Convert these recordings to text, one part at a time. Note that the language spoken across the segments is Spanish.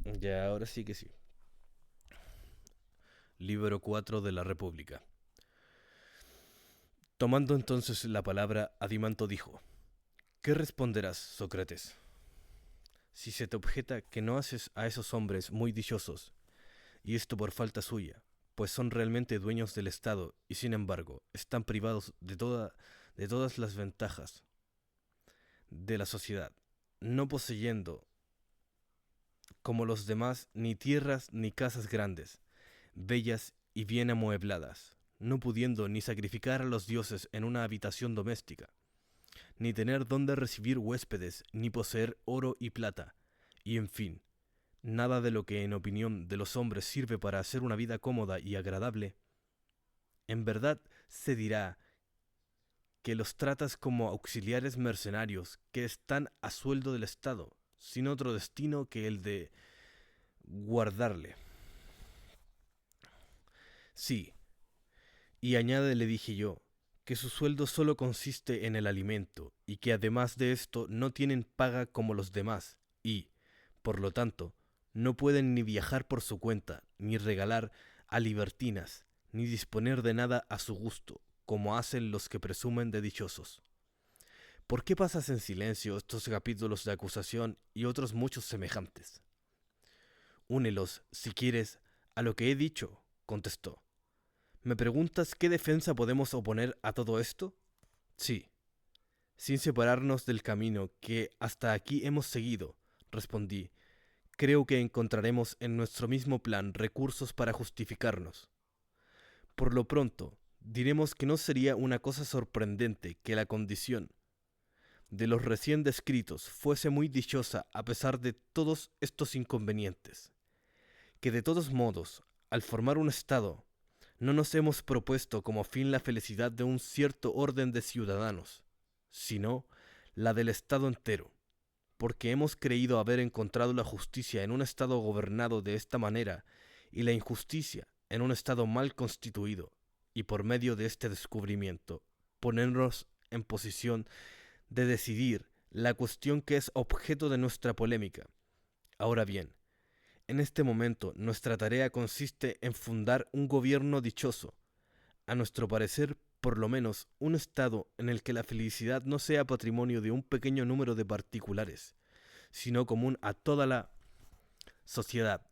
Ya, ahora sí que sí. Libro 4 de la República. Tomando entonces la palabra, Adimanto dijo: ¿Qué responderás, Sócrates? Si se te objeta que no haces a esos hombres muy dichosos, y esto por falta suya, pues son realmente dueños del Estado y sin embargo están privados de todas las ventajas de la sociedad, no poseyendo, como los demás, ni tierras ni casas grandes, bellas y bien amuebladas, no pudiendo ni sacrificar a los dioses en una habitación doméstica, ni tener donde recibir huéspedes, ni poseer oro y plata, y en fin, nada de lo que en opinión de los hombres sirve para hacer una vida cómoda y agradable, en verdad se dirá que los tratas como auxiliares mercenarios que están a sueldo del Estado, sin otro destino que el de guardarle. Sí, y añade, le dije yo, que su sueldo solo consiste en el alimento y que además de esto no tienen paga como los demás y, por lo tanto, no pueden ni viajar por su cuenta, ni regalar a libertinas, ni disponer de nada a su gusto, como hacen los que presumen de dichosos. ¿Por qué pasas en silencio estos capítulos de acusación y otros muchos semejantes? Únelos, si quieres, a lo que he dicho, contestó. ¿Me preguntas qué defensa podemos oponer a todo esto? Sí, sin separarnos del camino que hasta aquí hemos seguido, respondí. Creo que encontraremos en nuestro mismo plan recursos para justificarnos. Por lo pronto, diremos que no sería una cosa sorprendente que la condición de los recién descritos fuese muy dichosa a pesar de todos estos inconvenientes, que de todos modos, al formar un Estado, no nos hemos propuesto como fin la felicidad de un cierto orden de ciudadanos, sino la del Estado entero, porque hemos creído haber encontrado la justicia en un Estado gobernado de esta manera y la injusticia en un Estado mal constituido, y por medio de este descubrimiento ponernos en posición de decidir la cuestión que es objeto de nuestra polémica. Ahora bien, en este momento nuestra tarea consiste en fundar un gobierno dichoso, a nuestro parecer, por lo menos, un Estado en el que la felicidad no sea patrimonio de un pequeño número de particulares, sino común a toda la sociedad.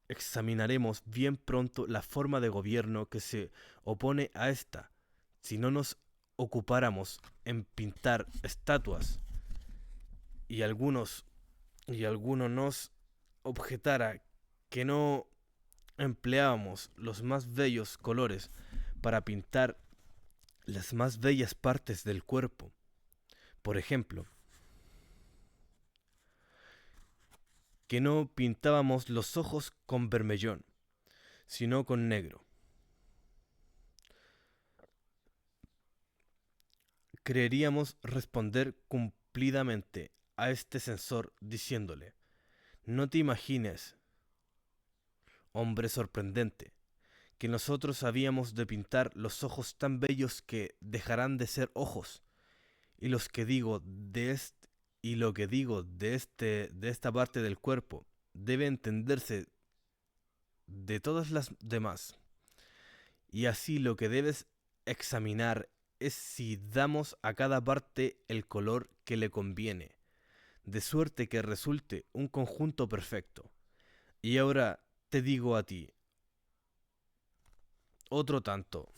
Examinaremos bien pronto la forma de gobierno que se opone a esta, si no nos ocupáramos en pintar estatuas y alguno nos objetara que no empleábamos los más bellos colores para pintar las más bellas partes del cuerpo. Por ejemplo, que no pintábamos los ojos con vermellón, sino con negro. Creeríamos responder cumplidamente a este censor diciéndole: no te imagines, hombre sorprendente, que nosotros habíamos de pintar los ojos tan bellos que dejarán de ser ojos, y los que digo de este, y lo que digo de esta parte del cuerpo debe entenderse de todas las demás. Y así lo que debes examinar es si damos a cada parte el color que le conviene, de suerte que resulte un conjunto perfecto. Y ahora te digo a ti, otro tanto,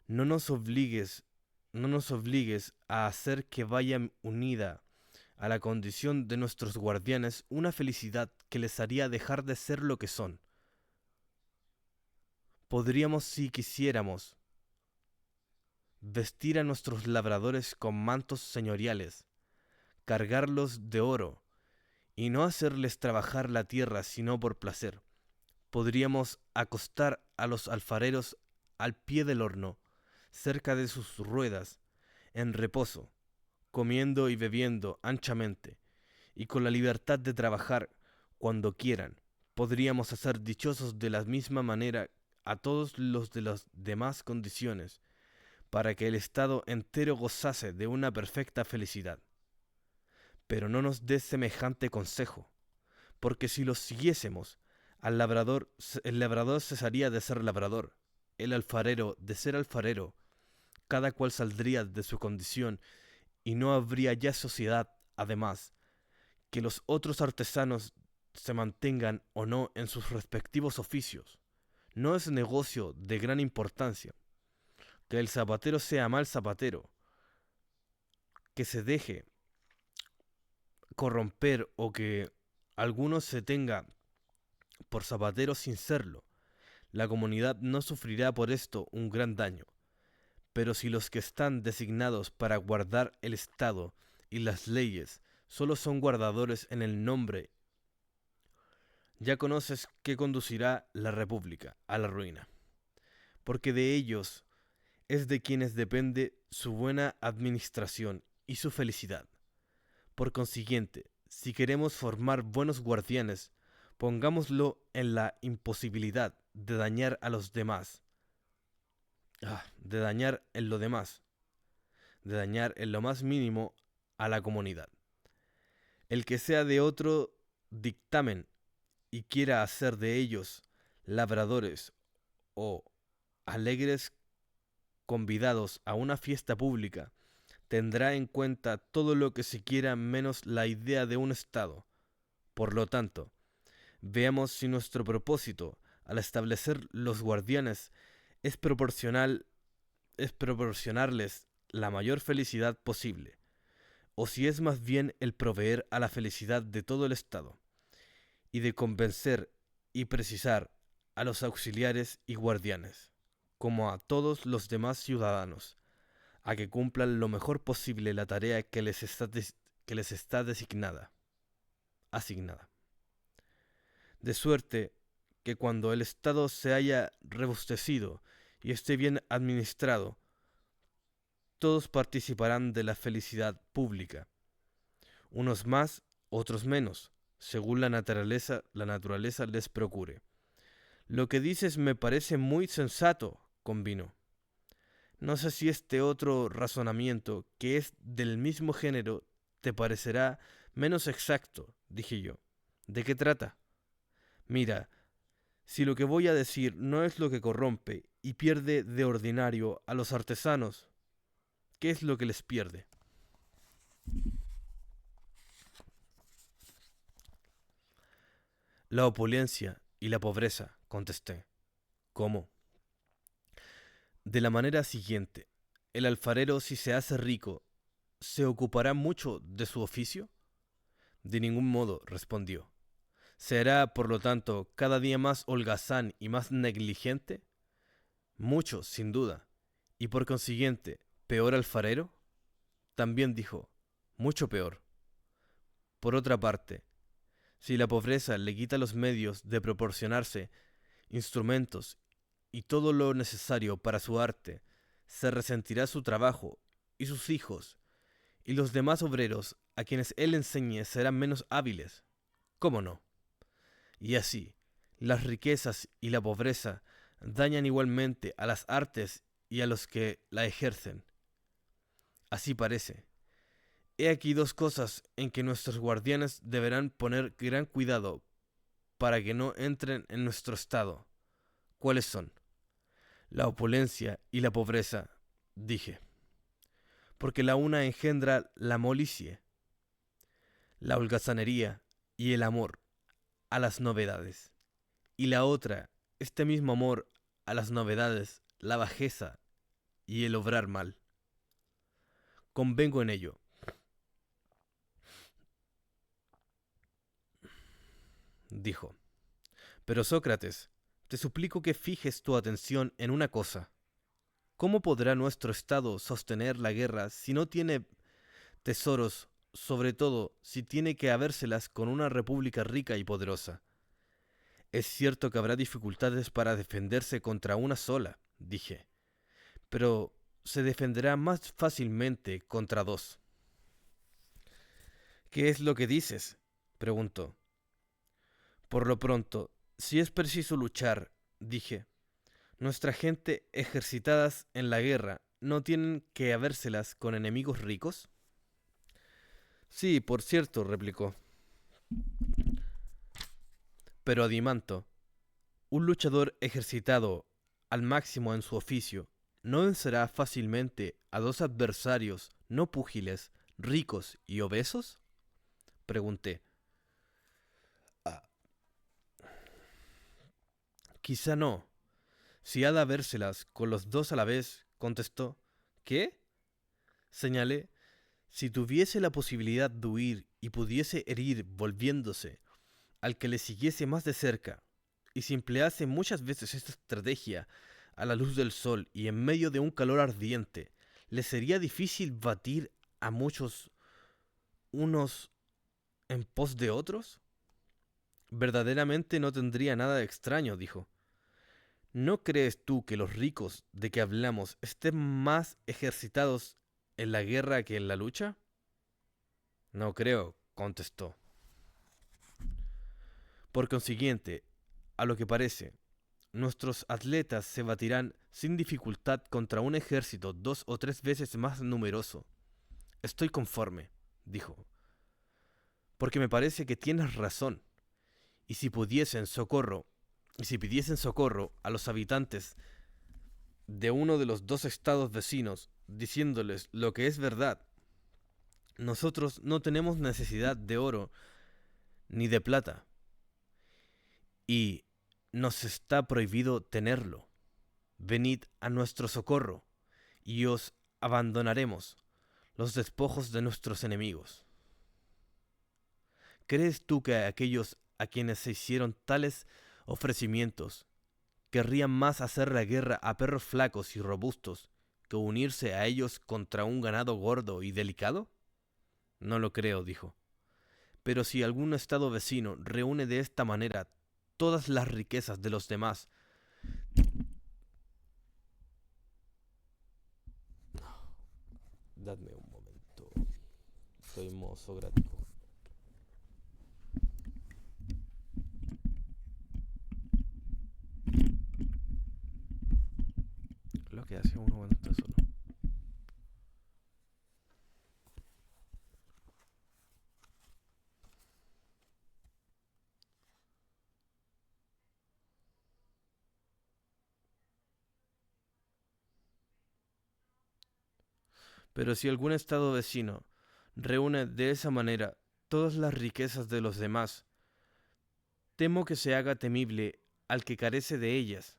no nos obligues, no nos obligues a hacer que vaya unida a la condición de nuestros guardianes una felicidad que les haría dejar de ser lo que son. Podríamos, si quisiéramos, vestir a nuestros labradores con mantos señoriales, cargarlos de oro, y no hacerles trabajar la tierra sino por placer. Podríamos acostar a los alfareros al pie del horno, cerca de sus ruedas, en reposo, comiendo y bebiendo anchamente, y con la libertad de trabajar cuando quieran. Podríamos hacer dichosos de la misma manera a todos los de las demás condiciones, para que el Estado entero gozase de una perfecta felicidad. pero no nos des semejante consejo, porque si lo siguiésemos, el labrador cesaría de ser labrador, el alfarero de ser alfarero, cada cual saldría de su condición y no habría ya sociedad. Además, que los otros artesanos se mantengan o no en sus respectivos oficios no es negocio de gran importancia. Que el zapatero sea mal zapatero, que se deje corromper o que alguno se tenga por zapatero sin serlo, la comunidad no sufrirá por esto un gran daño. Pero si los que están designados para guardar el Estado y las leyes solo son guardadores en el nombre, ya conoces que conducirá la República a la ruina, porque de ellos es de quienes depende su buena administración y su felicidad. Por consiguiente, si queremos formar buenos guardianes, pongámoslo en la imposibilidad de dañar a los demás, de dañar en lo demás, de dañar en lo más mínimo a la comunidad. El que sea de otro dictamen y quiera hacer de ellos labradores o alegres convidados a una fiesta pública, tendrá en cuenta todo lo que se quiera menos la idea de un Estado. Por lo tanto, veamos si nuestro propósito al establecer los guardianes es proporcionarles la mayor felicidad posible, o si es más bien el proveer a la felicidad de todo el Estado, y de convencer y precisar a los auxiliares y guardianes, como a todos los demás ciudadanos, a que cumplan lo mejor posible la tarea que les está asignada. De suerte que cuando el Estado se haya robustecido y esté bien administrado, todos participarán de la felicidad pública, unos más, otros menos, según la naturaleza les procure. Lo que dices me parece muy sensato, convino. No sé si este otro razonamiento, que es del mismo género, te parecerá menos exacto, dije yo. ¿De qué trata? Mira, si lo que voy a decir no es lo que corrompe y pierde de ordinario a los artesanos, ¿qué es lo que les pierde? La opulencia y la pobreza, contesté. ¿Cómo? De la manera siguiente, el alfarero, si se hace rico, ¿se ocupará mucho de su oficio? De ningún modo, respondió. ¿Se hará, por lo tanto, cada día más holgazán y más negligente? Mucho, sin duda. Y por consiguiente, ¿peor alfarero? También dijo, mucho peor. Por otra parte, si la pobreza le quita los medios de proporcionarse instrumentos y todo lo necesario para su arte, se resentirá su trabajo y sus hijos, y los demás obreros a quienes él enseñe serán menos hábiles. ¿Cómo no? Y así, las riquezas y la pobreza dañan igualmente a las artes y a los que la ejercen. Así parece. He aquí dos cosas en que nuestros guardianes deberán poner gran cuidado para que no entren en nuestro estado. ¿Cuáles son? La opulencia y la pobreza, dije, porque la una engendra la molicie, la holgazanería y el amor a las novedades, y la otra, este mismo amor a las novedades, la bajeza y el obrar mal. Convengo en ello. Dijo. Pero Sócrates, te suplico que fijes tu atención en una cosa. ¿Cómo podrá nuestro Estado sostener la guerra si no tiene tesoros, sobre todo si tiene que habérselas con una república rica y poderosa? Es cierto que habrá dificultades para defenderse contra una sola, dije, pero se defenderá más fácilmente contra dos. ¿Qué es lo que dices? Preguntó. Por lo pronto, si es preciso luchar, dije, nuestra gente ejercitadas en la guerra no tienen que habérselas con enemigos ricos. Sí, por cierto, replicó. Pero Adimanto, un luchador ejercitado al máximo en su oficio, no vencerá fácilmente a dos adversarios no púgiles, ricos y obesos? Pregunté. "Ah, quizá no. Si ha de habérselas con los dos a la vez, contestó. ¿Qué? Señalé. Si tuviese la posibilidad de huir y pudiese herir volviéndose al que le siguiese más de cerca, y si emplease muchas veces esta estrategia a la luz del sol y en medio de un calor ardiente, le sería difícil batir a muchos unos en pos de otros. Verdaderamente no tendría nada de extraño, dijo. ¿No crees tú que los ricos de que hablamos estén más ejercitados en la guerra que en la lucha? No creo, contestó. Por consiguiente, a lo que parece, nuestros atletas se batirán sin dificultad contra un ejército 2 o 3 veces más numeroso. Estoy conforme, dijo, porque me parece que tienes razón, y si pudiesen socorro, y si pidiesen socorro a los habitantes de uno de los dos estados vecinos, diciéndoles lo que es verdad, nosotros no tenemos necesidad de oro ni de plata, y nos está prohibido tenerlo. Venid a nuestro socorro, y os abandonaremos los despojos de nuestros enemigos. ¿Crees tú que aquellos a quienes se hicieron tales ofrecimientos querrían más hacer la guerra a perros flacos y robustos que unirse a ellos contra un ganado gordo y delicado? No lo creo, dijo. Pero si algún estado vecino reúne de esta manera todas las riquezas de los demás, dadme un momento, soy mozo grático. Lo que hace uno cuando está solo. Pero si algún estado vecino reúne de esa manera todas las riquezas de los demás, temo que se haga temible al que carece de ellas.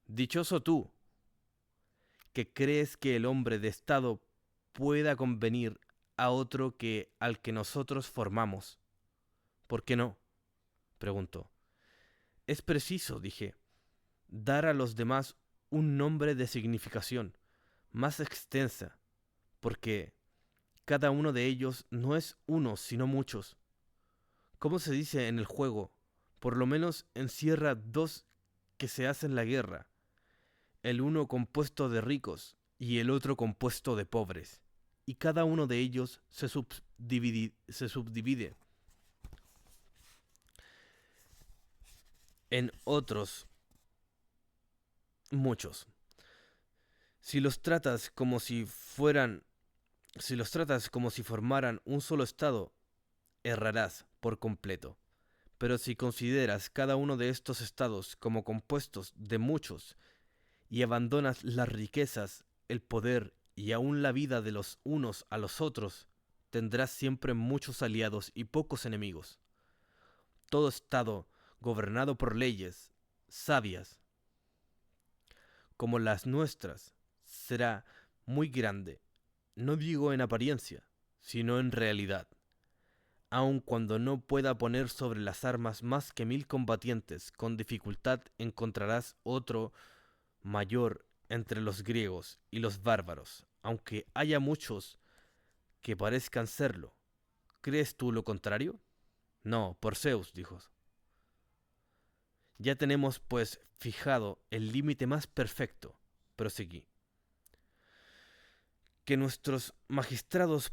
Dichoso tú, que crees que el hombre de estado pueda convenir a otro que al que nosotros formamos. ¿Por qué no? Preguntó. Es preciso, dije, dar a los demás un nombre de significación más extensa, porque cada uno de ellos no es uno, sino muchos. Como se dice en el juego, por lo menos encierra dos que se hacen la guerra, el uno compuesto de ricos y el otro compuesto de pobres, y cada uno de ellos se subdivide en otros muchos. Si los tratas como si fueran, si los tratas como si formaran un solo estado, errarás por completo. Pero si consideras cada uno de estos estados como compuestos de muchos y abandonas las riquezas, el poder y aun la vida de los unos a los otros, tendrás siempre muchos aliados y pocos enemigos. Todo estado gobernado por leyes sabias como las nuestras será muy grande, no digo en apariencia, sino en realidad. Aun cuando no pueda poner sobre las armas más que 1000 combatientes, con dificultad encontrarás otro mayor entre los griegos y los bárbaros, aunque haya muchos que parezcan serlo. ¿Crees tú lo contrario? No, por Zeus, dijo. Ya tenemos, pues, fijado el límite más perfecto, proseguí, que nuestros magistrados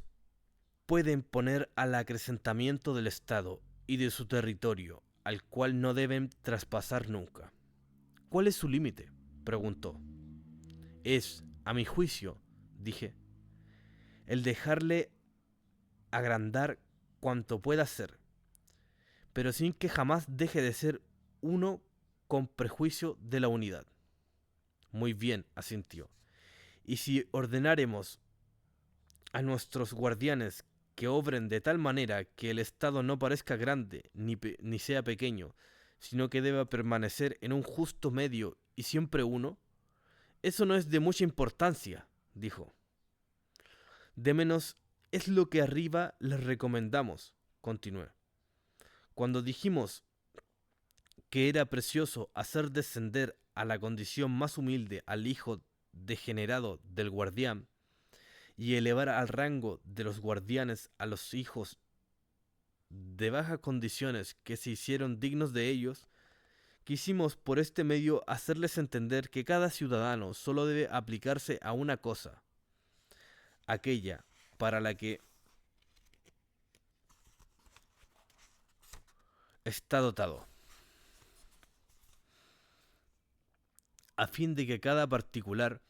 pueden poner al acrecentamiento del Estado y de su territorio, al cual no deben traspasar nunca. ¿Cuál es su límite? Preguntó. Es, a mi juicio, dije, el dejarle agrandar cuanto pueda ser, pero sin que jamás deje de ser uno con prejuicio de la unidad. Muy bien, asintió. Y si ordenáremos a nuestros guardianes que obren de tal manera que el Estado no parezca grande ni sea pequeño, sino que deba permanecer en un justo medio y siempre uno, eso no es de mucha importancia, dijo. De menos es lo que arriba les recomendamos, continué. Cuando dijimos que era precioso hacer descender a la condición más humilde al hijo degenerado del guardián y elevar al rango de los guardianes a los hijos de bajas condiciones que se hicieron dignos de ellos, quisimos por este medio hacerles entender que cada ciudadano solo debe aplicarse a una cosa, aquella para la que está dotado, a fin de que cada particular,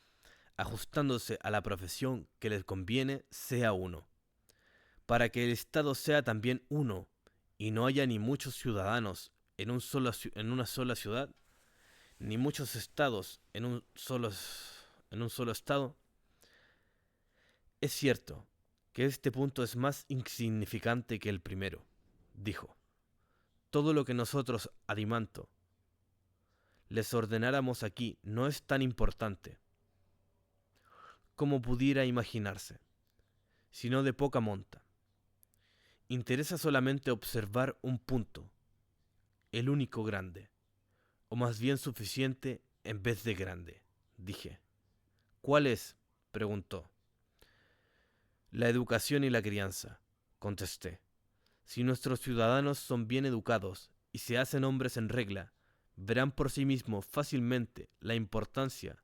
ajustándose a la profesión que les conviene, sea uno, para que el Estado sea también uno, y no haya ni muchos ciudadanos en una sola ciudad, ni muchos estados en un solo estado. Es cierto que este punto es más insignificante que el primero, dijo. Todo lo que nosotros, Adimanto, les ordenáramos aquí no es tan importante como pudiera imaginarse, sino de poca monta. Interesa solamente observar un punto, el único grande, o más bien suficiente en vez de grande, dije. ¿Cuál es?, preguntó. La educación y la crianza, contesté. Si nuestros ciudadanos son bien educados y se hacen hombres en regla, verán por sí mismos fácilmente la importancia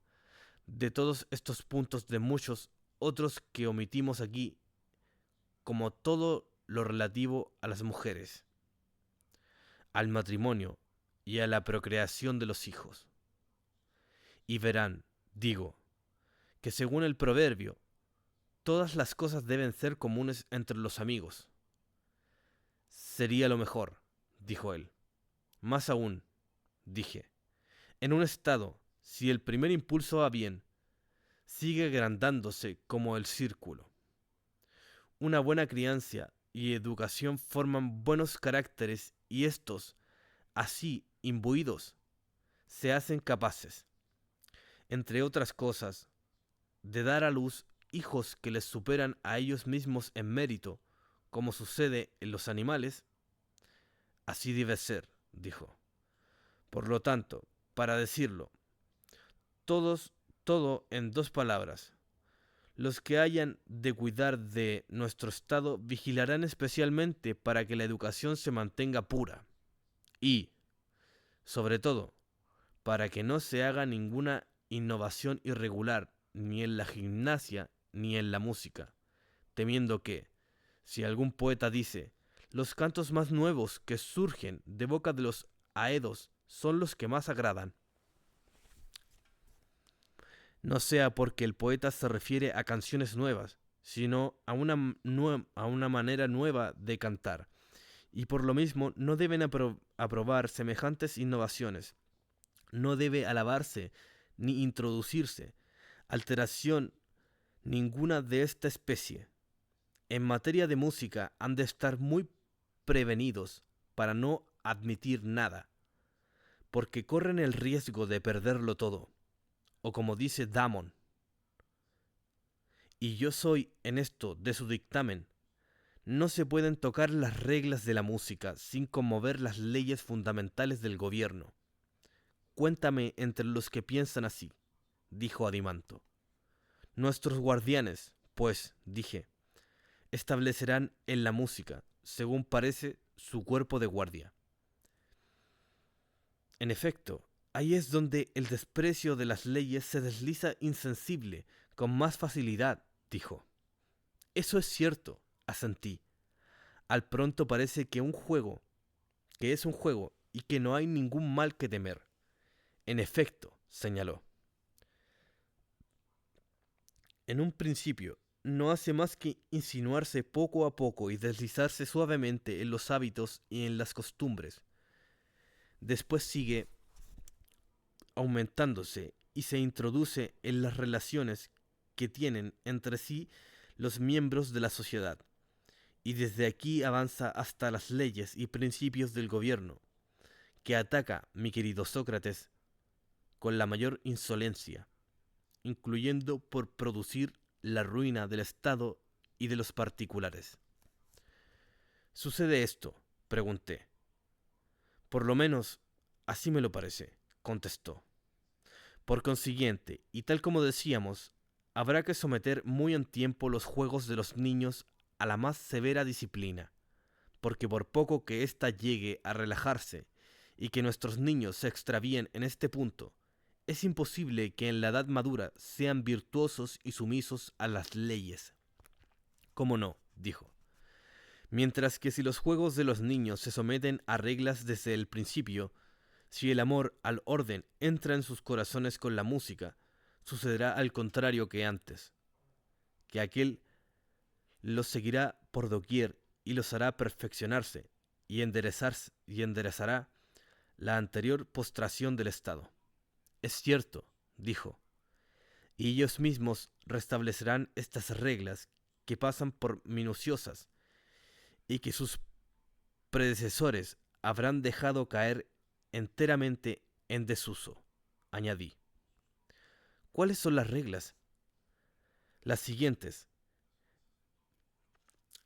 de todos estos puntos de muchos otros que omitimos aquí, como todo lo relativo a las mujeres, al matrimonio y a la procreación de los hijos. Y verán, digo, que según el proverbio, todas las cosas deben ser comunes entre los amigos. Sería lo mejor, dijo él. Más aún, dije, en un estado, si el primer impulso va bien, sigue agrandándose como el círculo. Una buena crianza y educación forman buenos caracteres y estos, así imbuidos, se hacen capaces, entre otras cosas, de dar a luz hijos que les superan a ellos mismos en mérito, como sucede en los animales. Así debe ser, dijo. Por lo tanto, para decirlo, todo en dos palabras. Los que hayan de cuidar de nuestro estado vigilarán especialmente para que la educación se mantenga pura y, sobre todo, para que no se haga ninguna innovación irregular ni en la gimnasia ni en la música, temiendo que, si algún poeta dice, los cantos más nuevos que surgen de boca de los aedos son los que más agradan, no sea porque el poeta se refiere a canciones nuevas, sino a una manera nueva de cantar, y por lo mismo no deben aprobar semejantes innovaciones. No debe alabarse ni introducirse alteración ninguna de esta especie. En materia de música han de estar muy prevenidos para no admitir nada, porque corren el riesgo de perderlo todo, o como dice Damon, y yo soy en esto de su dictamen, no se pueden tocar las reglas de la música sin conmover las leyes fundamentales del gobierno. Cuéntame entre los que piensan así, dijo Adimanto. Nuestros guardianes, pues, dije, establecerán en la música, según parece, su cuerpo de guardia. En efecto, ahí es donde el desprecio de las leyes se desliza insensible, con más facilidad, dijo. Eso es cierto, asentí. Al pronto parece que es un juego, y que no hay ningún mal que temer. En efecto, señaló. En un principio no hace más que insinuarse poco a poco y deslizarse suavemente en los hábitos y en las costumbres. Después sigue aumentándose y se introduce en las relaciones que tienen entre sí los miembros de la sociedad, y desde aquí avanza hasta las leyes y principios del gobierno, que ataca, mi querido Sócrates, con la mayor insolencia, incluyendo por producir la ruina del Estado y de los particulares. ¿Sucede esto?, pregunté. Por lo menos, así me lo parece, contestó. Por consiguiente, y tal como decíamos, habrá que someter muy en tiempo los juegos de los niños a la más severa disciplina, porque por poco que ésta llegue a relajarse y que nuestros niños se extravíen en este punto, es imposible que en la edad madura sean virtuosos y sumisos a las leyes. ¿Cómo no?, dijo. Mientras que si los juegos de los niños se someten a reglas desde el principio, si el amor al orden entra en sus corazones con la música, sucederá al contrario que antes, que aquel los seguirá por doquier y los hará perfeccionarse y enderezará la anterior postración del Estado. Es cierto, dijo, y ellos mismos restablecerán estas reglas que pasan por minuciosas y que sus predecesores habrán dejado caer enteramente en desuso, añadí. ¿Cuáles son las reglas? Las siguientes: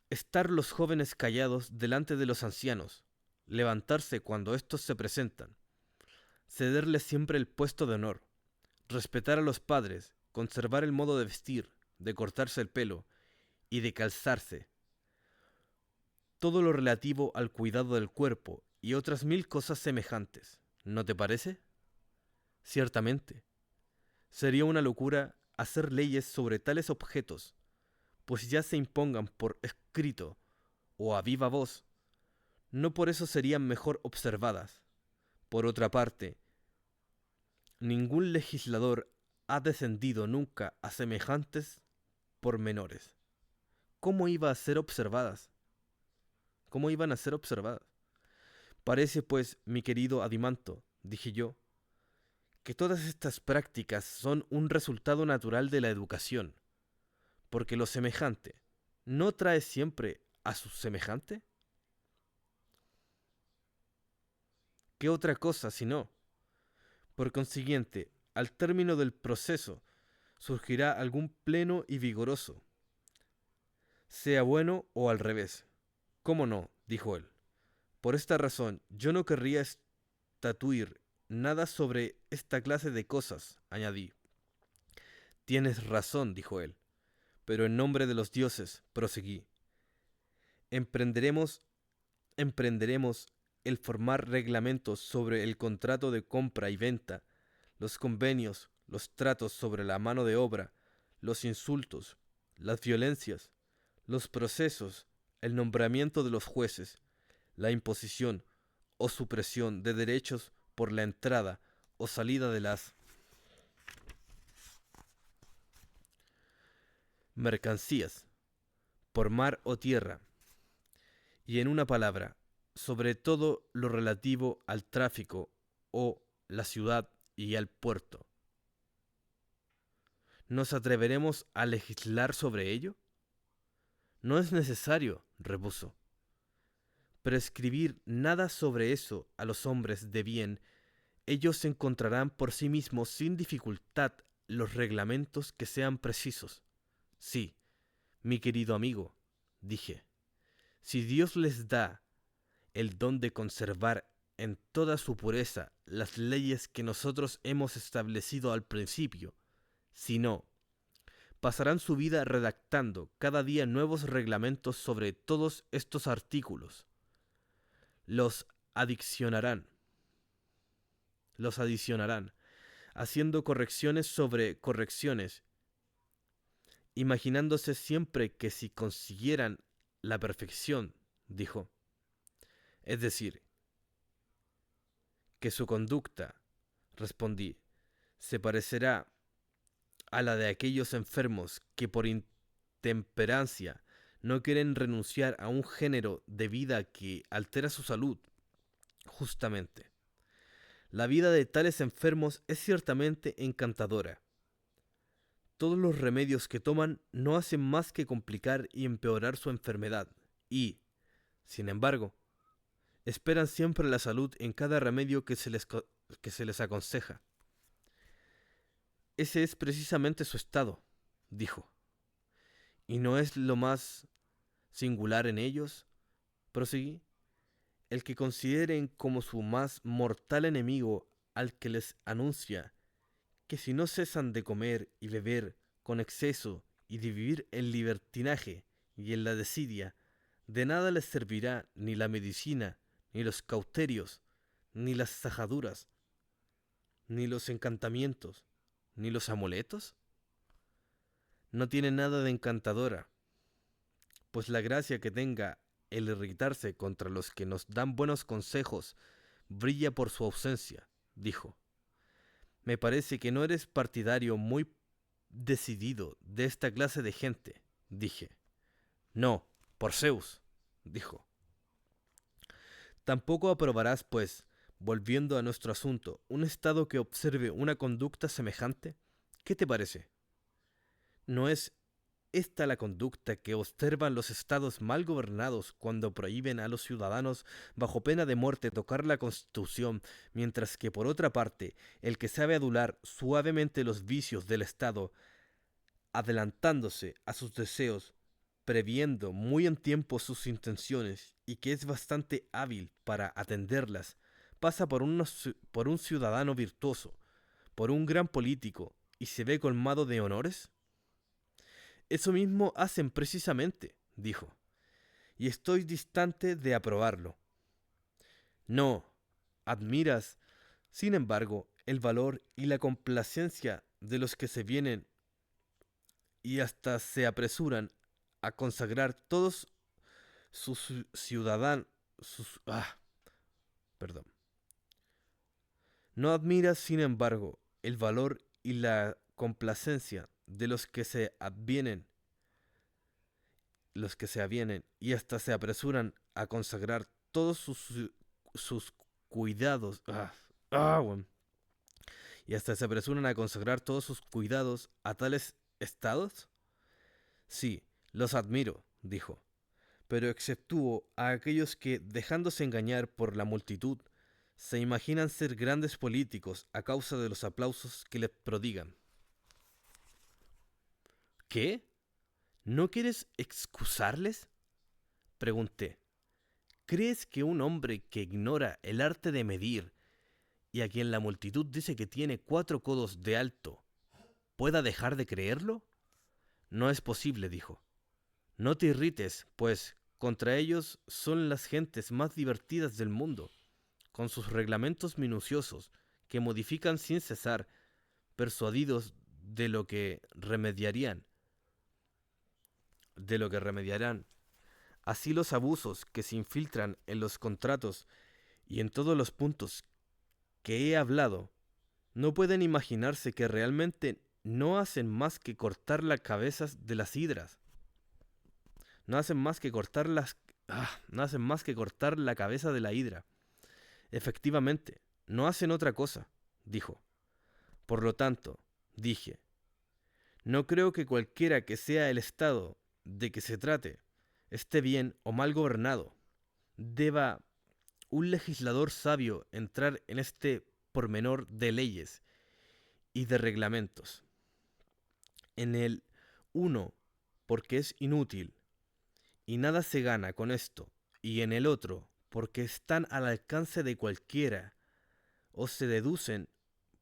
estar los jóvenes callados delante de los ancianos, levantarse cuando éstos se presentan, cederles siempre el puesto de honor, respetar a los padres, conservar el modo de vestir, de cortarse el pelo y de calzarse, todo lo relativo al cuidado del cuerpo y otras 1000 cosas semejantes. ¿No te parece? Ciertamente, sería una locura hacer leyes sobre tales objetos, pues ya se impongan por escrito o a viva voz, no por eso serían mejor observadas. Por otra parte, ningún legislador ha descendido nunca a semejantes pormenores. ¿Cómo iba a ser observadas? ¿Cómo iban a ser observadas? Parece, pues, mi querido Adimanto, dije yo, que todas estas prácticas son un resultado natural de la educación, porque lo semejante no trae siempre a su semejante. ¿Qué otra cosa si no? Por consiguiente, al término del proceso, surgirá algún pleno y vigoroso, sea bueno o al revés. ¿Cómo no?, dijo él. Por esta razón, yo no querría estatuir nada sobre esta clase de cosas, añadí. Tienes razón, dijo él, pero en nombre de los dioses, proseguí, emprenderemos el formar reglamentos sobre el contrato de compra y venta, los convenios, los tratos sobre la mano de obra, los insultos, las violencias, los procesos, el nombramiento de los jueces, la imposición o supresión de derechos por la entrada o salida de las mercancías, por mar o tierra, y en una palabra, sobre todo lo relativo al tráfico o la ciudad y al puerto. ¿Nos atreveremos a legislar sobre ello? No es necesario, repuso, prescribir nada sobre eso a los hombres de bien. Ellos encontrarán por sí mismos sin dificultad los reglamentos que sean precisos. Sí, mi querido amigo, dije, si Dios les da el don de conservar en toda su pureza las leyes que nosotros hemos establecido al principio, si no, pasarán su vida redactando cada día nuevos reglamentos sobre todos estos artículos. Los adicionarán, haciendo correcciones sobre correcciones, imaginándose siempre que si consiguieran la perfección, dijo, es decir, que su conducta, respondí, se parecerá a la de aquellos enfermos que por temperancia, no quieren renunciar a un género de vida que altera su salud. Justamente, la vida de tales enfermos es ciertamente encantadora. Todos los remedios que toman no hacen más que complicar y empeorar su enfermedad, y, sin embargo, esperan siempre la salud en cada remedio que se les aconseja. Ese es precisamente su estado, dijo. ¿Y no es lo más singular en ellos? Proseguí. El que consideren como su más mortal enemigo al que les anuncia que si no cesan de comer y beber con exceso y de vivir en libertinaje y en la desidia, de nada les servirá ni la medicina, ni los cauterios, ni las sajaduras, ni los encantamientos, ni los amuletos. No tiene nada de encantadora, pues la gracia que tenga el irritarse contra los que nos dan buenos consejos brilla por su ausencia, dijo. Me parece que no eres partidario muy decidido de esta clase de gente, dije. No, por Zeus, dijo. Tampoco aprobarás, pues, volviendo a nuestro asunto, un estado que observe una conducta semejante. ¿Qué te parece? ¿No es esta la conducta que observan los estados mal gobernados cuando prohíben a los ciudadanos bajo pena de muerte tocar la Constitución, mientras que por otra parte el que sabe adular suavemente los vicios del Estado, adelantándose a sus deseos, previendo muy en tiempo sus intenciones y que es bastante hábil para atenderlas, pasa por un ciudadano virtuoso, por un gran político y se ve colmado de honores? Eso mismo hacen precisamente, dijo, y estoy distante de aprobarlo. No, admiras, sin embargo, el valor y la complacencia de los que se vienen y hasta se apresuran a consagrar todos sus ciudadanos, perdón. No admiras, sin embargo, el valor y la complacencia de los que se avienen y hasta se apresuran a consagrar todos sus cuidados, bueno, y hasta se apresuran a consagrar todos sus cuidados a tales estados? Sí, los admiro, dijo, pero exceptúo a aquellos que, dejándose engañar por la multitud, se imaginan ser grandes políticos a causa de los aplausos que les prodigan. ¿Qué? ¿No quieres excusarles? Pregunté. ¿Crees que un hombre que ignora el arte de medir y a quien la multitud dice que tiene 4 codos de alto pueda dejar de creerlo? No es posible, dijo. No te irrites, pues contra ellos son las gentes más divertidas del mundo, con sus reglamentos minuciosos que modifican sin cesar, persuadidos de lo que remediarán. Así los abusos que se infiltran en los contratos y en todos los puntos que he hablado, no pueden imaginarse que realmente no hacen más que cortar las cabezas de las hidras. No hacen más que cortar no hacen más que cortar la cabeza de la hidra. Efectivamente, no hacen otra cosa, dijo. Por lo tanto, dije, no creo que cualquiera que sea el estado de que se trate, esté bien o mal gobernado. Deba un legislador sabio entrar en este pormenor de leyes y de reglamentos. En el uno, porque es inútil, y nada se gana con esto, y en el otro, porque están al alcance de cualquiera, o se deducen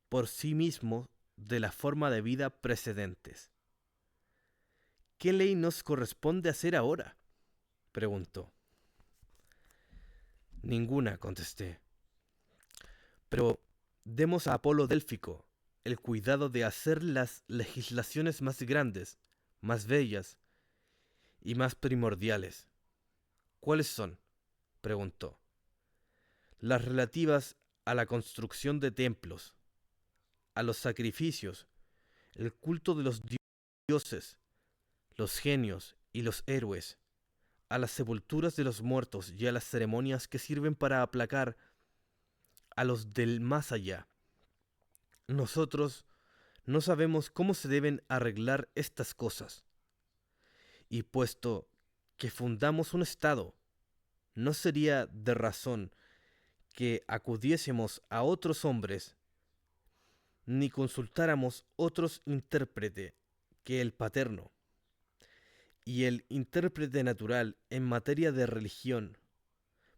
por sí mismos de la forma de vida precedentes. ¿Qué ley nos corresponde hacer ahora?, preguntó. Ninguna, contesté. Pero demos a Apolo Délfico el cuidado de hacer las legislaciones más grandes, más bellas y más primordiales. ¿Cuáles son?, preguntó. Las relativas a la construcción de templos, a los sacrificios, el culto de los dioses, los genios y los héroes, a las sepulturas de los muertos y a las ceremonias que sirven para aplacar a los del más allá. Nosotros no sabemos cómo se deben arreglar estas cosas, y puesto que fundamos un Estado, no sería de razón que acudiésemos a otros hombres, ni consultáramos otros intérprete que el paterno, y el intérprete natural en materia de religión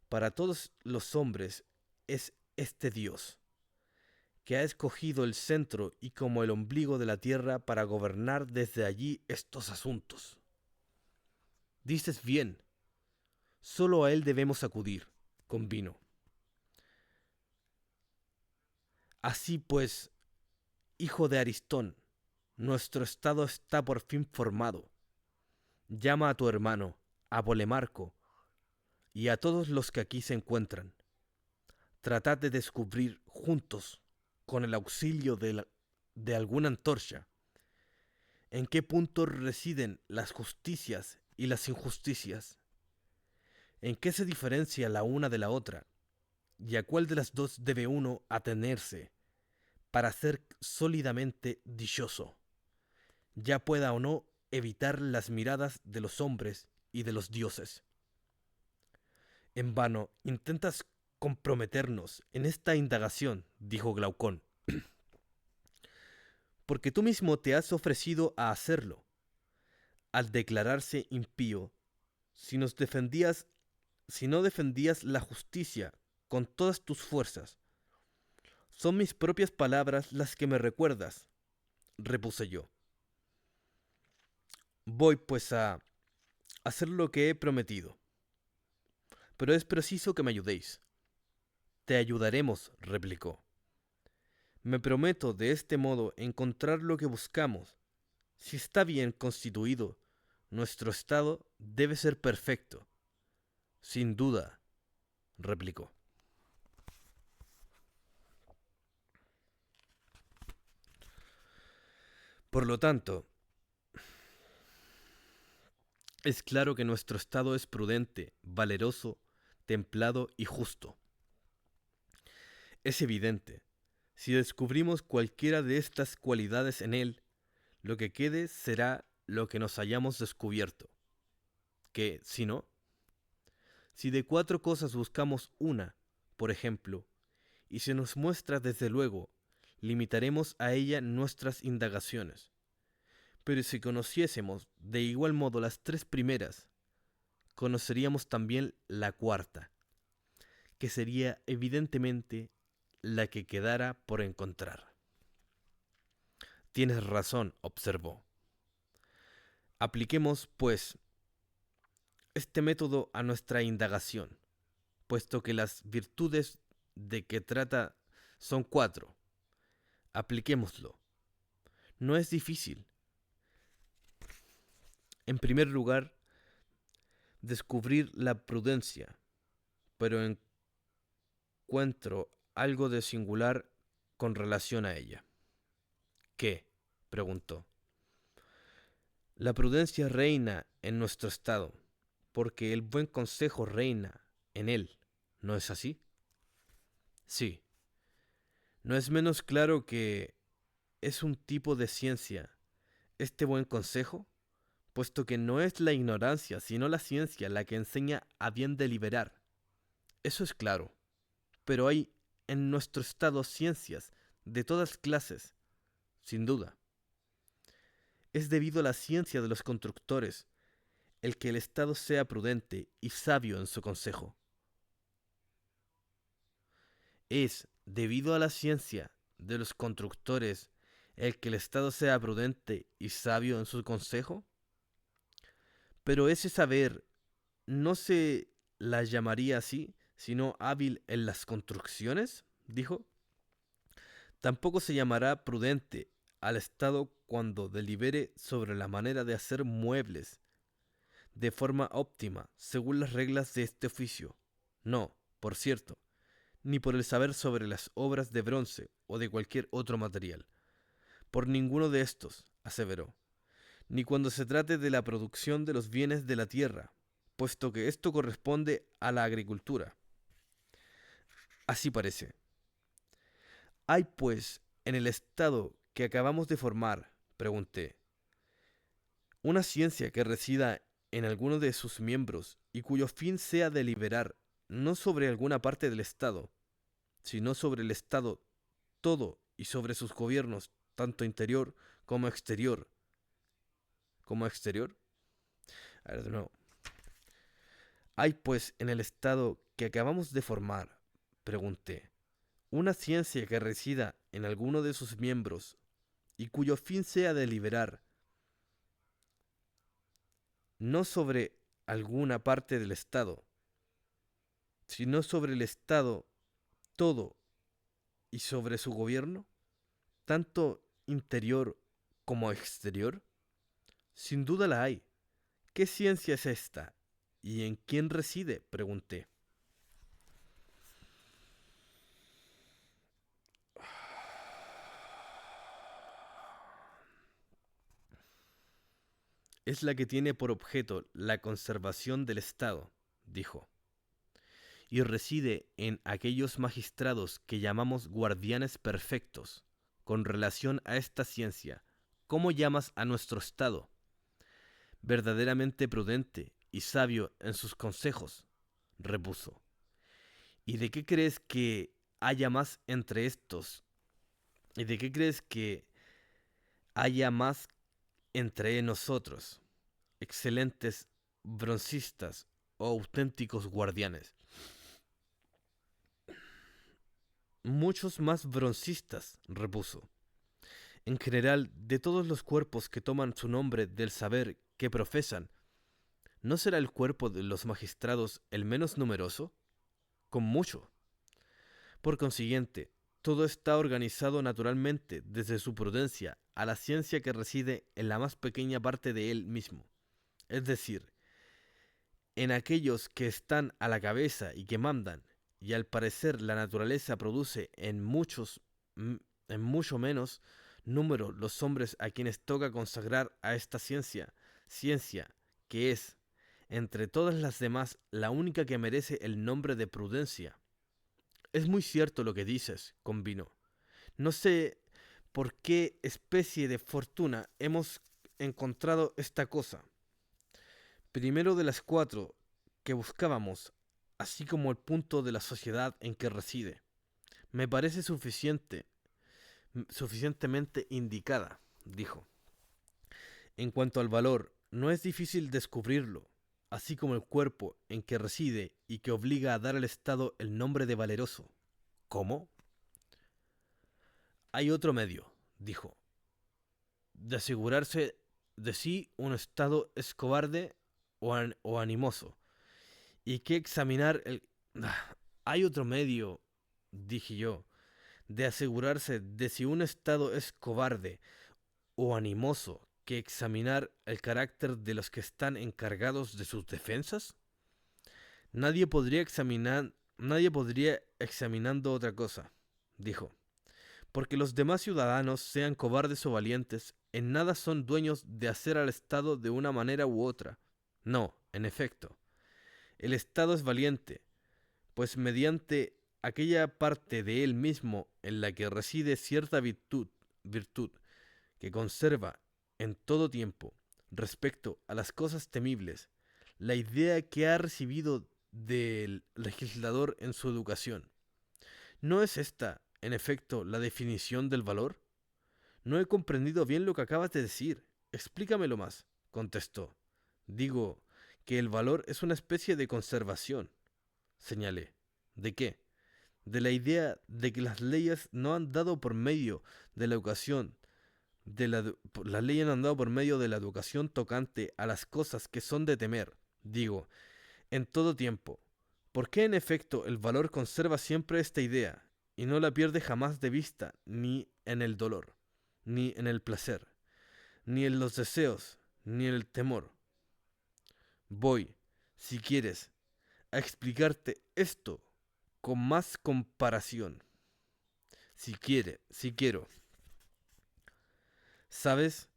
para todos los hombres es este Dios, que ha escogido el centro y como el ombligo de la tierra para gobernar desde allí estos asuntos. Dices bien, solo a él debemos acudir, convino. Así pues, hijo de Aristón, nuestro estado está por fin formado. Llama a tu hermano, a Polemarco, y a todos los que aquí se encuentran. Tratad de descubrir juntos, con el auxilio de alguna antorcha, en qué punto residen las justicias y las injusticias, en qué se diferencia la una de la otra, y a cuál de las dos debe uno atenerse para ser sólidamente dichoso, ya pueda o no evitar las miradas de los hombres y de los dioses. En vano intentas comprometernos en esta indagación, dijo Glaucón, porque tú mismo te has ofrecido a hacerlo, al declararse impío, si no defendías la justicia con todas tus fuerzas. Son mis propias palabras las que me recuerdas, repuse yo. Voy pues a hacer lo que he prometido, pero es preciso que me ayudéis. Te ayudaremos, replicó. Me prometo de este modo encontrar lo que buscamos. Si está bien constituido, nuestro estado debe ser perfecto. Sin duda, replicó. Por lo tanto, es claro que nuestro estado es prudente, valeroso, templado y justo. Es evidente, si descubrimos cualquiera de estas cualidades en él, lo que quede será lo que nos hayamos descubierto. Que, si no, si de 4 cosas buscamos una, por ejemplo, y se nos muestra desde luego, limitaremos a ella nuestras indagaciones. Pero si conociésemos de igual modo las 3 primeras, conoceríamos también la cuarta, que sería evidentemente la que quedara por encontrar. Tienes razón, observó. Apliquemos, pues, este método a nuestra indagación, puesto que las virtudes de que trata son 4. Apliquémoslo. No es difícil. En primer lugar, descubrir la prudencia, pero encuentro algo de singular con relación a ella. ¿Qué?, preguntó. La prudencia reina en nuestro estado, porque el buen consejo reina en él, ¿no es así? Sí. No es menos claro que es un tipo de ciencia este buen consejo, puesto que no es la ignorancia, sino la ciencia la que enseña a bien deliberar. Eso es claro, pero hay en nuestro estado ciencias de todas clases, sin duda. Es debido a la ciencia de los constructores el que el Estado sea prudente y sabio en su consejo. Es debido a la ciencia de los constructores el que el Estado sea prudente y sabio en su consejo. Pero ese saber no se la llamaría así, sino hábil en las construcciones, dijo. Tampoco se llamará prudente al Estado cuando delibere sobre la manera de hacer muebles de forma óptima, según las reglas de este oficio. No, por cierto, ni por el saber sobre las obras de bronce o de cualquier otro material. Por ninguno de estos, aseveró, ni cuando se trate de la producción de los bienes de la tierra, puesto que esto corresponde a la agricultura. Así parece. ¿Hay, pues, en el estado que acabamos de formar, pregunté, una ciencia que resida en alguno de sus miembros y cuyo fin sea deliberar no sobre alguna parte del Estado, sino sobre el Estado todo y sobre sus gobiernos, tanto interior como exterior? ¿Como exterior? A ver, de nuevo. ¿Hay, pues, en el Estado que acabamos de formar, pregunté, una ciencia que resida en alguno de sus miembros y cuyo fin sea deliberar no sobre alguna parte del Estado, sino sobre el Estado todo y sobre su gobierno, tanto interior como exterior? Sin duda la hay. ¿Qué ciencia es esta? ¿Y en quién reside?, pregunté. Es la que tiene por objeto la conservación del Estado, dijo, y reside en aquellos magistrados que llamamos guardianes perfectos. Con relación a esta ciencia, ¿cómo llamas a nuestro Estado? Verdaderamente prudente y sabio en sus consejos, repuso. ¿Y de qué crees que haya más entre estos? ¿Y de qué crees que haya más entre nosotros, excelentes broncistas o auténticos guardianes? Muchos más broncistas, repuso. En general, de todos los cuerpos que toman su nombre del saber que profesan, ¿no será el cuerpo de los magistrados el menos numeroso? Con mucho. Por consiguiente, todo está organizado naturalmente desde su prudencia a la ciencia que reside en la más pequeña parte de él mismo, es decir, en aquellos que están a la cabeza y que mandan, y al parecer la naturaleza produce en mucho menos número los hombres a quienes toca consagrar a esta ciencia, ciencia que es, entre todas las demás, la única que merece el nombre de prudencia. Es muy cierto lo que dices, convino. No sé por qué especie de fortuna hemos encontrado esta cosa. Primero de las cuatro que buscábamos, así como el punto de la sociedad en que reside. Me parece suficientemente indicada, dijo. En cuanto al valor, no es difícil descubrirlo, así como el cuerpo en que reside y que obliga a dar al Estado el nombre de valeroso. ¿Cómo? Hay otro medio, dijo, de asegurarse de si un Estado es cobarde o animoso, y que examinar el... Hay otro medio, dije yo, de asegurarse de si un Estado es cobarde o animoso, que examinar el carácter de los que están encargados de sus defensas. Nadie podría examinando otra cosa, dijo, porque los demás ciudadanos, sean cobardes o valientes, en nada son dueños de hacer al Estado de una manera u otra. No, en efecto, el Estado es valiente, pues mediante aquella parte de él mismo en la que reside cierta virtud que conserva en todo tiempo, respecto a las cosas temibles, la idea que ha recibido del legislador en su educación. ¿No es esta, en efecto, la definición del valor? No he comprendido bien lo que acabas de decir. Explícamelo más, contestó. Digo que el valor es una especie de conservación. Señalé. ¿De qué? De la idea de que las leyes no han dado por medio de la educación, las leyes no han dado por medio de la educación tocante a las cosas que son de temer, digo, en todo tiempo. ¿Por qué en efecto el valor conserva siempre esta idea y no la pierde jamás de vista ni en el dolor, ni en el placer, ni en los deseos, ni en el temor? Voy, si quieres, a explicarte esto con más comparación. Si quiero. ¿Sabes?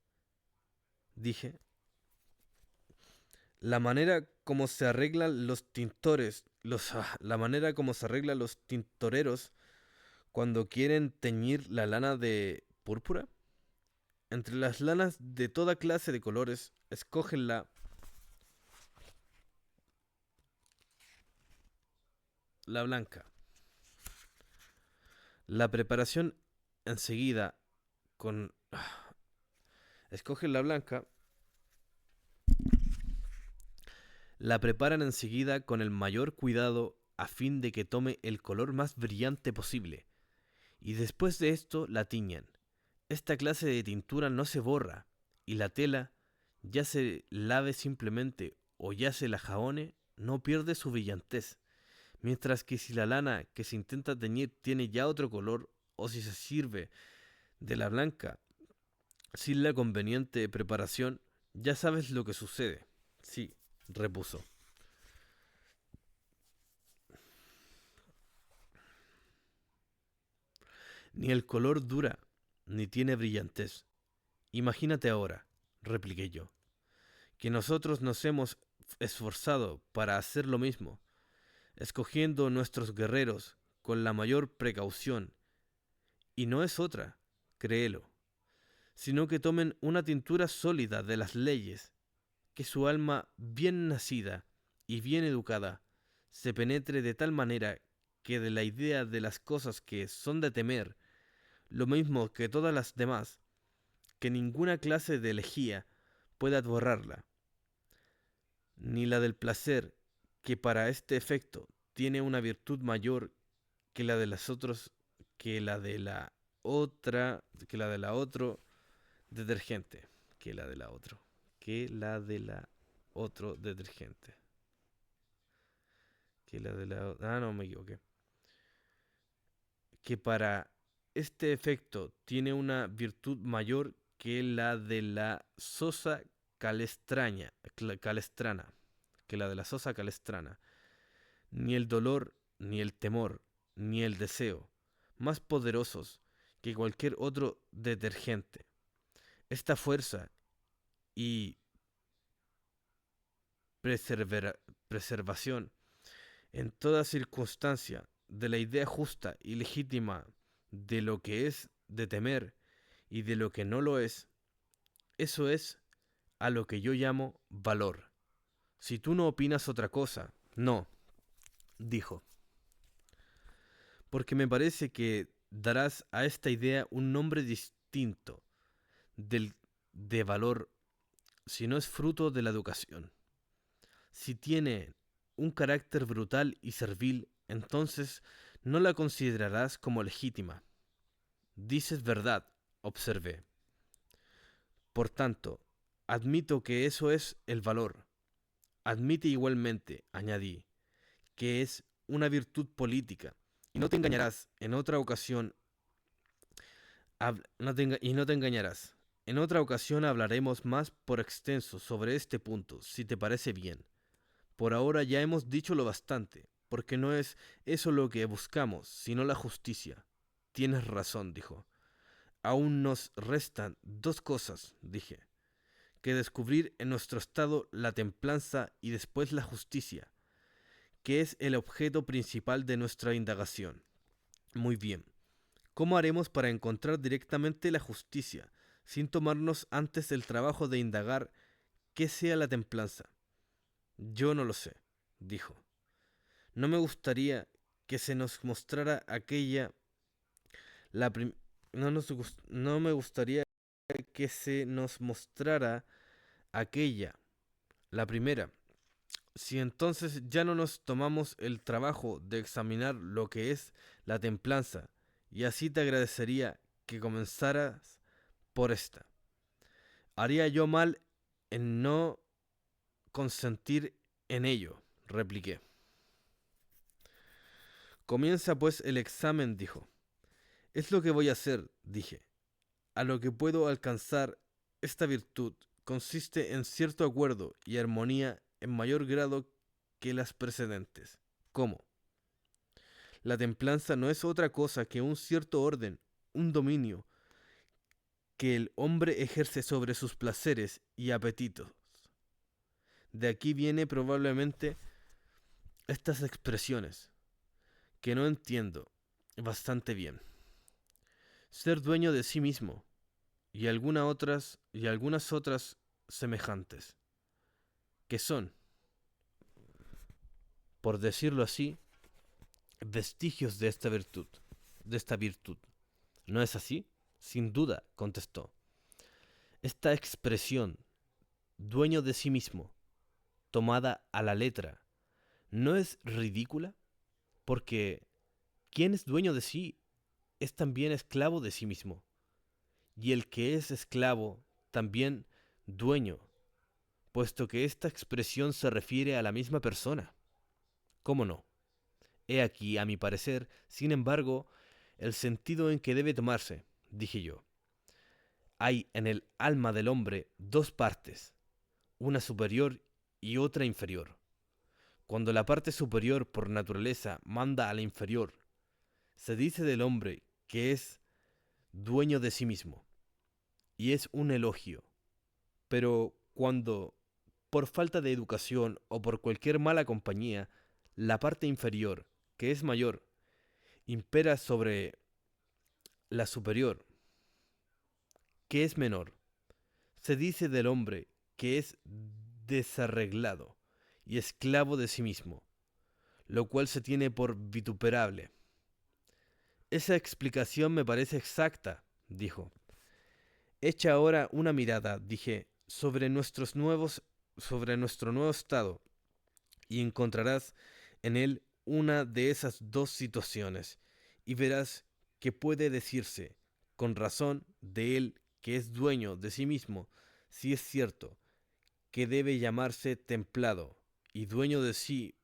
dije, la manera como se arreglan los tintores, la manera como se arreglan los tintoreros cuando quieren teñir la lana de púrpura. Entre las lanas de toda clase de colores, escogen la blanca. La preparación enseguida con... Escogen la blanca. La preparan enseguida con el mayor cuidado a fin de que tome el color más brillante posible. Y después de esto la tiñan. Esta clase de tintura no se borra, y la tela, ya se lave simplemente o ya se la jabone, no pierde su brillantez. Mientras que si la lana que se intenta teñir tiene ya otro color, o si se sirve de la blanca sin la conveniente preparación, ya sabes lo que sucede. Sí, repuso. Ni el color dura, ni tiene brillantez. Imagínate ahora, repliqué yo, que nosotros nos hemos esforzado para hacer lo mismo, escogiendo nuestros guerreros con la mayor precaución, y no es otra, créelo, sino que tomen una tintura sólida de las leyes, que su alma bien nacida y bien educada se penetre de tal manera que de la idea de las cosas que son de temer, lo mismo que todas las demás, que ninguna clase de elegía pueda borrarla, ni la del placer, que para este efecto tiene una virtud mayor que la de las otros, que la de la otra, que la de la otro detergente, que la de la otro, que la de la otro detergente, que la de la, no me equivoqué, que para este efecto tiene una virtud mayor que la de la sosa calestrana, que la de la sosa calestrana, ni el dolor, ni el temor, ni el deseo, más poderosos que cualquier otro detergente. Esta fuerza y preservación en toda circunstancia de la idea justa y legítima de lo que es de temer y de lo que no lo es, eso es a lo que yo llamo valor. Si tú no opinas otra cosa, no, dijo, porque me parece que darás a esta idea un nombre distinto del de valor si no es fruto de la educación. Si tiene un carácter brutal y servil, entonces no la considerarás como legítima. Dices verdad, observé. Por tanto, admito que eso es el valor. Admite igualmente, añadí, que es una virtud política, y no te engañarás en otra ocasión, y no te engañarás. En otra ocasión hablaremos más por extenso sobre este punto, si te parece bien. Por ahora ya hemos dicho lo bastante, porque no es eso lo que buscamos, sino la justicia. Tienes razón, dijo. Aún nos restan dos cosas, dije, que descubrir en nuestro estado la templanza y después la justicia, que es el objeto principal de nuestra indagación. Muy bien. ¿Cómo haremos para encontrar directamente la justicia, sin tomarnos antes el trabajo de indagar qué sea la templanza? Yo no lo sé, dijo. No me gustaría que se nos mostrara aquella la prim- no, no me gustaría que se nos mostrara aquella la primera. Si entonces ya no nos tomamos el trabajo de examinar lo que es la templanza, y así te agradecería que comenzaras por esta. Haría yo mal en no consentir en ello, repliqué. Comienza pues el examen, dijo. Es lo que voy a hacer, dije. A lo que puedo alcanzar esta virtud consiste en cierto acuerdo y armonía en mayor grado que las precedentes. ¿Cómo? La templanza no es otra cosa que un cierto orden, un dominio, que el hombre ejerce sobre sus placeres y apetitos. De aquí viene probablemente estas expresiones, que no entiendo bastante bien. Ser dueño de sí mismo y algunas otras semejantes, que son, por decirlo así, vestigios de esta virtud. ¿No es así? Sin duda, contestó. Esta expresión, dueño de sí mismo, tomada a la letra, ¿no es ridícula? Porque quien es dueño de sí es también esclavo de sí mismo, y el que es esclavo también dueño, puesto que esta expresión se refiere a la misma persona. ¿Cómo no? He aquí, a mi parecer, sin embargo, el sentido en que debe tomarse, dije yo. Hay en el alma del hombre dos partes, una superior y otra inferior. Cuando la parte superior por naturaleza manda a la inferior, se dice del hombre que es dueño de sí mismo, y es un elogio. Pero cuando, por falta de educación o por cualquier mala compañía, la parte inferior, que es mayor, impera sobre la superior, que es menor, se dice del hombre que es desarreglado y esclavo de sí mismo, lo cual se tiene por vituperable. Esa explicación me parece exacta, dijo. Echa ahora una mirada, dije, sobre nuestro nuevo estado, y encontrarás en él una de esas dos situaciones, y verás que puede decirse, con razón, de él que es dueño de sí mismo, si es cierto, que debe llamarse templado, y dueño de sí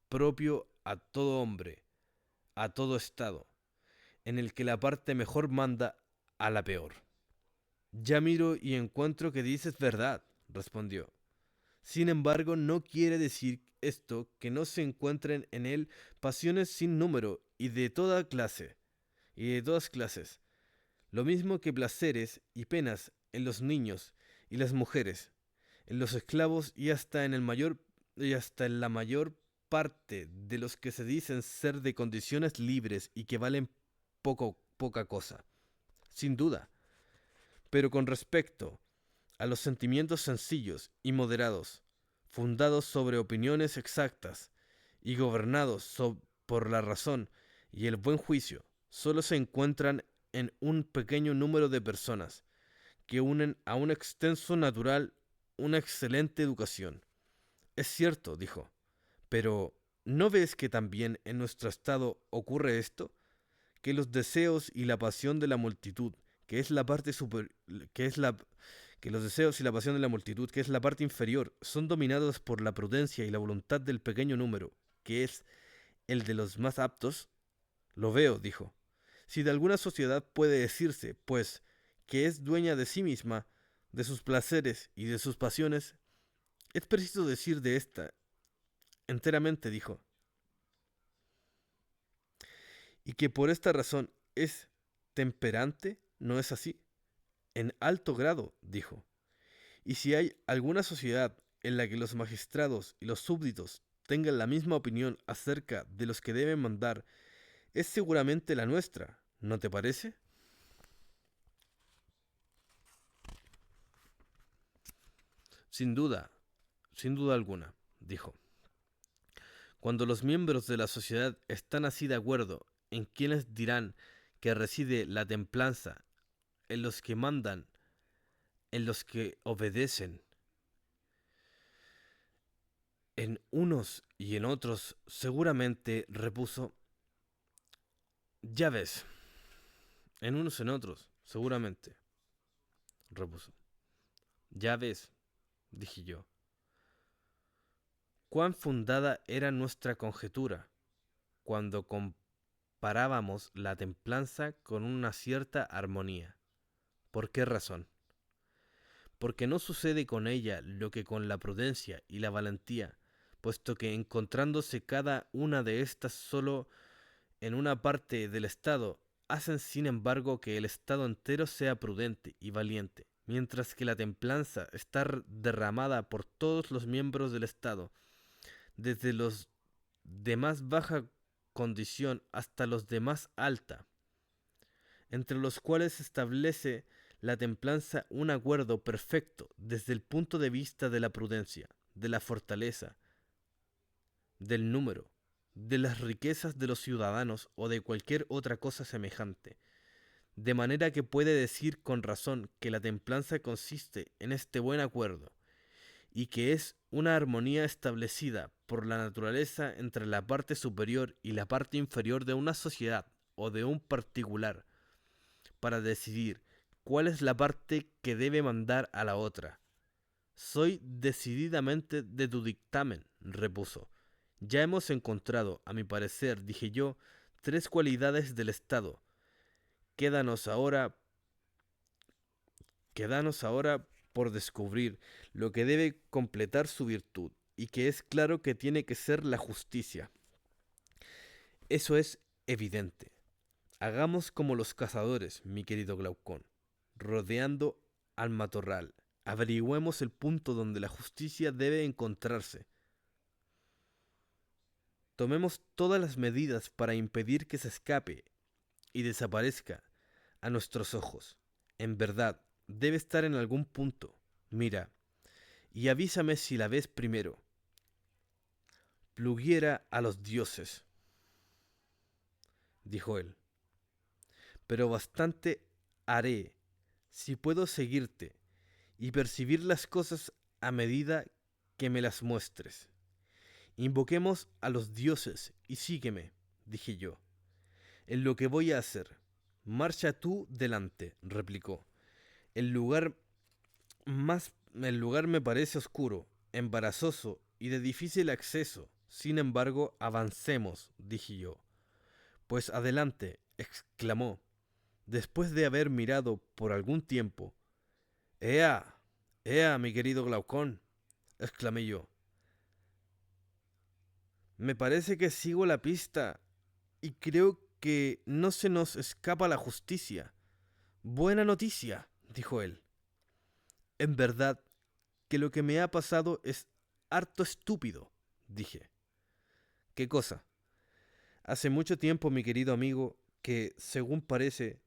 propio a todo hombre, a todo estado, en el que la parte mejor manda a la peor. Ya miro y encuentro que dices verdad, respondió. Sin embargo, no quiere decir esto que no se encuentren en él pasiones sin número y de todas clases, lo mismo que placeres y penas en los niños y las mujeres, en los esclavos y hasta en la mayor parte de los que se dicen ser de condiciones libres y que valen poca cosa. Sin duda. Pero con respecto a los sentimientos sencillos y moderados, fundados sobre opiniones exactas y gobernados por la razón y el buen juicio, solo se encuentran en un pequeño número de personas que unen a un extenso natural una excelente educación. Es cierto, dijo, pero ¿no ves que también en nuestro estado ocurre esto? Que los deseos y la pasión de la multitud, que es la parte super, que es la que los deseos y la pasión de la multitud, que es la parte inferior, son dominados por la prudencia y la voluntad del pequeño número, que es el de los más aptos. Lo veo, dijo. Si de alguna sociedad puede decirse, pues, que es dueña de sí misma, de sus placeres y de sus pasiones, es preciso decir de esta enteramente, dijo, y que por esta razón es temperante, ¿no es así? En alto grado, dijo. Y si hay alguna sociedad en la que los magistrados y los súbditos tengan la misma opinión acerca de los que deben mandar, es seguramente la nuestra, ¿no te parece? Sin duda, sin duda alguna, dijo. Cuando los miembros de la sociedad están así de acuerdo en quienes dirán que reside la templanza, en los que mandan, en los que obedecen, en unos y en otros, seguramente, repuso, ya ves, en unos y en otros, seguramente, repuso. Ya ves, dije yo, cuán fundada era nuestra conjetura cuando comparábamos la templanza con una cierta armonía. ¿Por qué razón? Porque no sucede con ella lo que con la prudencia y la valentía, puesto que encontrándose cada una de estas solo en una parte del estado, hacen sin embargo que el Estado entero sea prudente y valiente, mientras que la templanza está derramada por todos los miembros del Estado, desde los de más baja condición hasta los de más alta, entre los cuales se establece la templanza un acuerdo perfecto desde el punto de vista de la prudencia, de la fortaleza, del número, de las riquezas de los ciudadanos o de cualquier otra cosa semejante, de manera que puede decir con razón que la templanza consiste en este buen acuerdo, y que es una armonía establecida por la naturaleza entre la parte superior y la parte inferior de una sociedad o de un particular, para decidir cuál es la parte que debe mandar a la otra. Soy decididamente de tu dictamen, repuso. Ya hemos encontrado, a mi parecer, dije yo, tres cualidades del Estado. Quédanos ahora, quédanos ahora por descubrir lo que debe completar su virtud, y que es claro que tiene que ser la justicia. Eso es evidente. Hagamos como los cazadores, mi querido Glaucón, rodeando al matorral. Averigüemos el punto donde la justicia debe encontrarse. Tomemos todas las medidas para impedir que se escape y desaparezca a nuestros ojos. En verdad, debe estar en algún punto. Mira, y avísame si la ves primero. Pluguiera a los dioses, dijo él, pero bastante haré si puedo seguirte y percibir las cosas a medida que me las muestres. Invoquemos a los dioses y sígueme, dije yo, en lo que voy a hacer. Marcha tú delante, replicó. El lugar el lugar me parece oscuro, embarazoso y de difícil acceso. Sin embargo, avancemos, dije yo. Pues adelante, exclamó, después de haber mirado por algún tiempo. ¡Ea! ¡Ea, mi querido Glaucón! Exclamé yo. Me parece que sigo la pista y creo que no se nos escapa la justicia. Buena noticia, dijo él. En verdad que lo que me ha pasado es harto estúpido, dije. ¿Qué cosa? Hace mucho tiempo, mi querido amigo, que, según parece,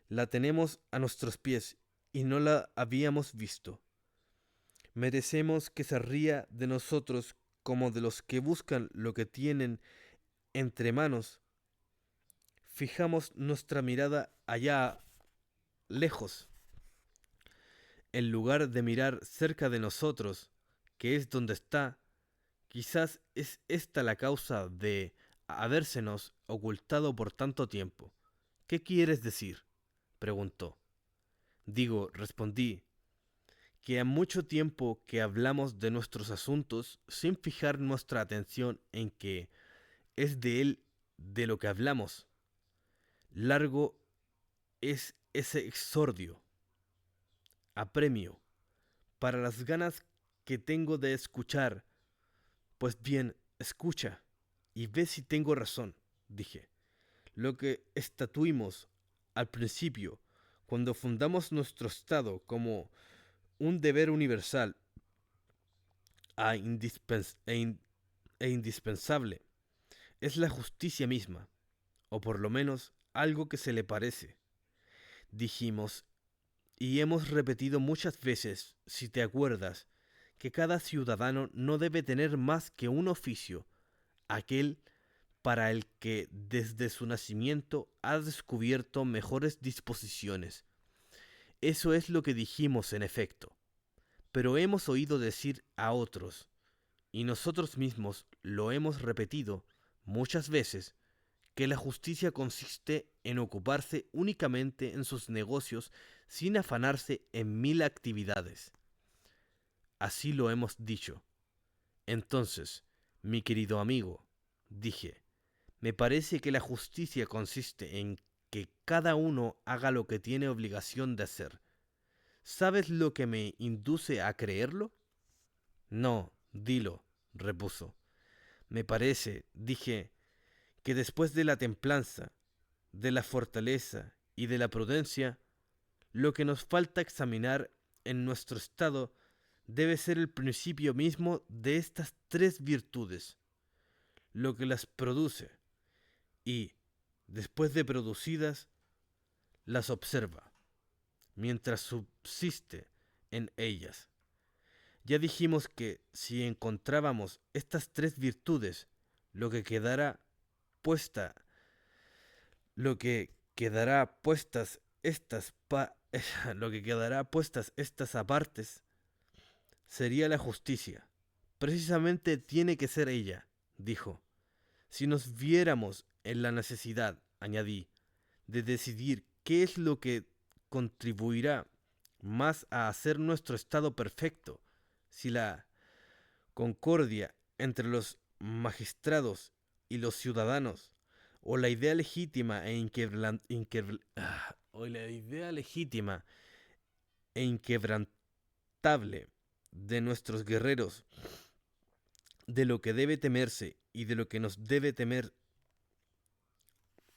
la tenemos a nuestros pies y no la habíamos visto. Merecemos que se ría de nosotros como de los que buscan lo que tienen entre manos. Fijamos nuestra mirada allá lejos, en lugar de mirar cerca de nosotros, que es donde está. Quizás es esta la causa de habérsenos ocultado por tanto tiempo. ¿Qué quieres decir? Preguntó. Digo, respondí, que ha mucho tiempo que hablamos de nuestros asuntos sin fijar nuestra atención en que es de él de lo que hablamos. Largo es ese exordio, apremio, para las ganas que tengo de escuchar. Pues bien, escucha y ve si tengo razón, dije. Lo que estatuimos al principio, cuando fundamos nuestro Estado como un deber universal e indispensable, es la justicia misma, o por lo menos algo que se le parece. Dijimos, y hemos repetido muchas veces, si te acuerdas, que cada ciudadano no debe tener más que un oficio, aquel para el que desde su nacimiento ha descubierto mejores disposiciones. Eso es lo que dijimos en efecto, pero hemos oído decir a otros, y nosotros mismos lo hemos repetido muchas veces, que la justicia consiste en ocuparse únicamente en sus negocios sin afanarse en mil actividades. Así lo hemos dicho. Entonces, mi querido amigo, dije, me parece que la justicia consiste en que cada uno haga lo que tiene obligación de hacer. ¿Sabes lo que me induce a creerlo? No, dilo, repuso. Me parece, dije, que después de la templanza, de la fortaleza y de la prudencia, lo que nos falta examinar en nuestro estado debe ser el principio mismo de estas tres virtudes, lo que las produce y, después de producidas, las observa, mientras subsiste en ellas. Ya dijimos que si encontrábamos estas tres virtudes, lo que quedará puesta, lo que quedará puestas estas lo que quedará puestas estas apartes sería la justicia. Precisamente tiene que ser ella, dijo. Si nos viéramos en la necesidad, añadí, de decidir qué es lo que contribuirá más a hacer nuestro estado perfecto, si la concordia entre los magistrados y los ciudadanos, o la idea legítima o la idea legítima e inquebrantable de nuestros guerreros, de lo que debe temerse y de lo que nos debe temer,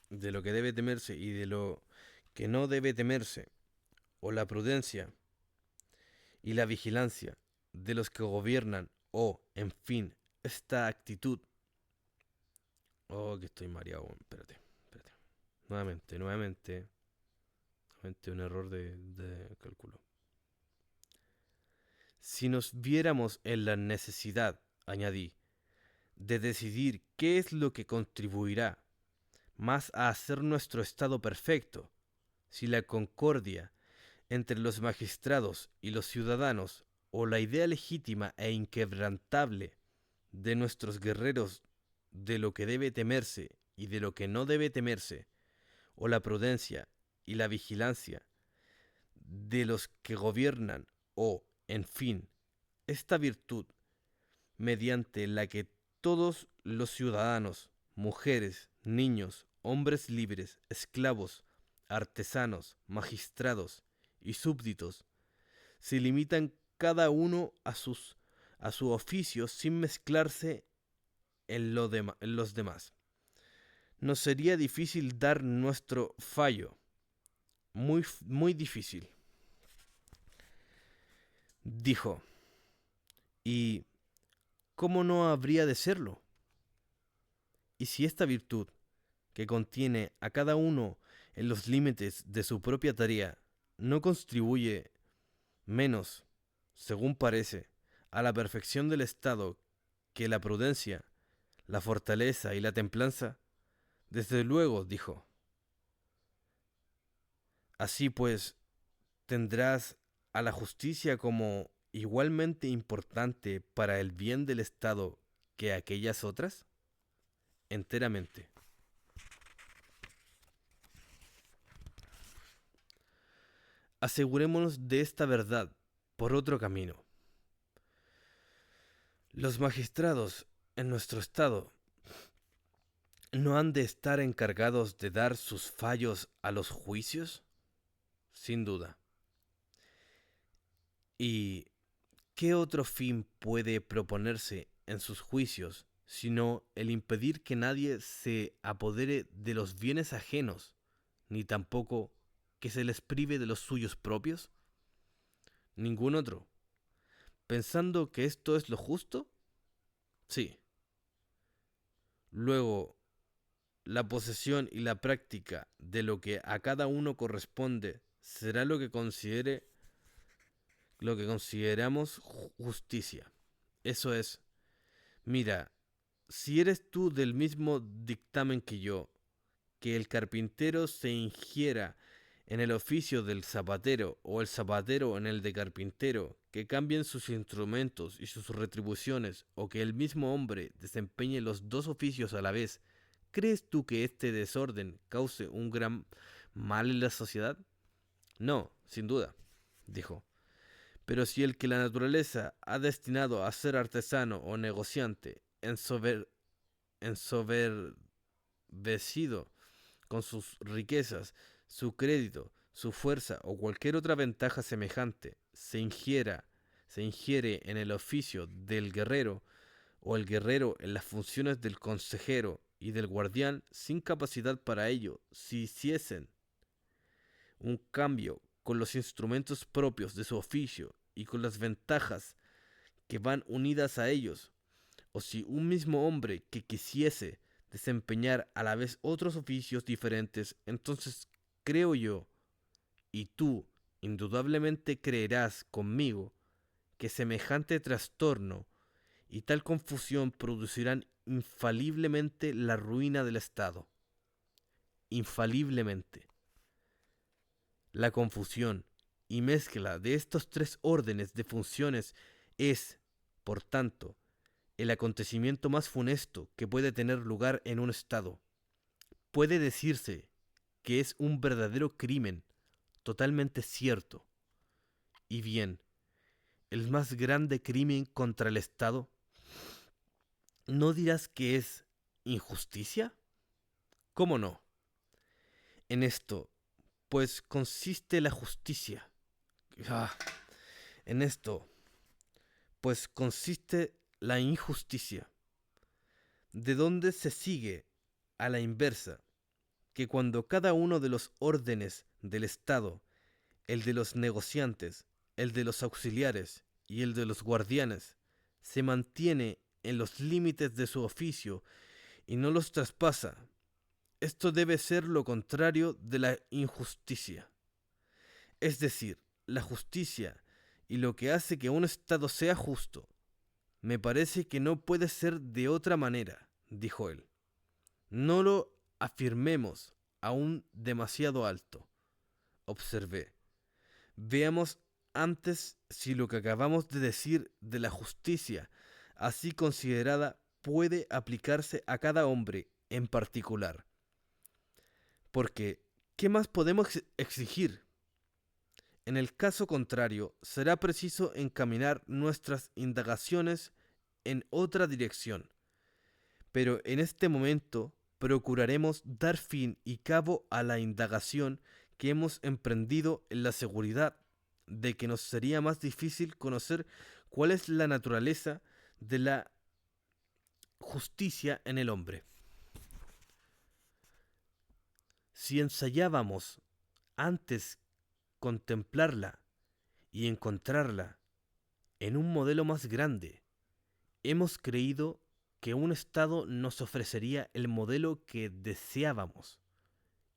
de lo que debe temerse y de lo que no debe temerse, o la prudencia y la vigilancia de los que gobiernan, o, en fin, esta actitud. Oh, que estoy mareado, espérate. Nuevamente un error de cálculo. Si nos viéramos en la necesidad, añadí, de decidir qué es lo que contribuirá más a hacer nuestro estado perfecto, si la concordia entre los magistrados y los ciudadanos, o la idea legítima e inquebrantable de nuestros guerreros de lo que debe temerse y de lo que no debe temerse, o la prudencia y la vigilancia de los que gobiernan, o, en fin, esta virtud mediante la que todos los ciudadanos, mujeres, niños, hombres libres, esclavos, artesanos, magistrados y súbditos, se limitan cada uno a su oficio sin mezclarse en los demás. Nos sería difícil dar nuestro fallo, muy difícil, dijo. ¿Y cómo no habría de serlo? Y si esta virtud, que contiene a cada uno en los límites de su propia tarea, no contribuye menos, según parece, a la perfección del Estado que la prudencia, la fortaleza y la templanza, desde luego, dijo. Así pues, tendrás a la justicia como igualmente importante para el bien del Estado que aquellas otras? Enteramente. Asegurémonos de esta verdad por otro camino. Los magistrados en nuestro Estado no han de estar encargados de dar sus fallos a los juicios, sin duda. ¿Y qué otro fin puede proponerse en sus juicios sino el impedir que nadie se apodere de los bienes ajenos, ni tampoco que se les prive de los suyos propios? Ningún otro. ¿Pensando que esto es lo justo? Sí. Luego, la posesión y la práctica de lo que a cada uno corresponde será lo que consideramos justicia. Eso es, mira, si eres tú del mismo dictamen que yo, que el carpintero se ingiera en el oficio del zapatero o el zapatero en el de carpintero, que cambien sus instrumentos y sus retribuciones, o que el mismo hombre desempeñe los dos oficios a la vez, ¿crees tú que este desorden cause un gran mal en la sociedad? No, sin duda, dijo. Pero si el que la naturaleza ha destinado a ser artesano o negociante, ensoberbecido con sus riquezas, su crédito, su fuerza o cualquier otra ventaja semejante, se ingiere en el oficio del guerrero, o el guerrero en las funciones del consejero y del guardián sin capacidad para ello, si hiciesen un cambio con los instrumentos propios de su oficio y con las ventajas que van unidas a ellos, o si un mismo hombre que quisiese desempeñar a la vez otros oficios diferentes, entonces creo yo, y tú indudablemente creerás conmigo, que semejante trastorno y tal confusión producirán infaliblemente la ruina del Estado. Infaliblemente. La confusión y mezcla de estos tres órdenes de funciones es, por tanto, el acontecimiento más funesto que puede tener lugar en un Estado. Puede decirse que es un verdadero crimen, totalmente cierto. Y bien, el más grande crimen contra el Estado, ¿no dirás que es injusticia? ¿Cómo no? En esto, pues consiste la justicia. Ah, en esto, pues consiste la injusticia. De donde se sigue, a la inversa, que cuando cada uno de los órdenes del Estado, el de los negociantes, el de los auxiliares y el de los guardianes, se mantiene en los límites de su oficio y no los traspasa, esto debe ser lo contrario de la injusticia. Es decir, la justicia y lo que hace que un Estado sea justo. Me parece que no puede ser de otra manera, dijo él. No lo afirmemos aún demasiado alto, observé. Veamos antes si lo que acabamos de decir de la justicia, así considerada, puede aplicarse a cada hombre en particular. Porque, ¿qué más podemos exigir? En el caso contrario, será preciso encaminar nuestras indagaciones en otra dirección. Pero en este momento procuraremos dar fin y cabo a la indagación que hemos emprendido en la seguridad de que nos sería más difícil conocer cuál es la naturaleza de la justicia en el hombre. Si ensayábamos antes contemplarla y encontrarla en un modelo más grande, hemos creído que un Estado nos ofrecería el modelo que deseábamos,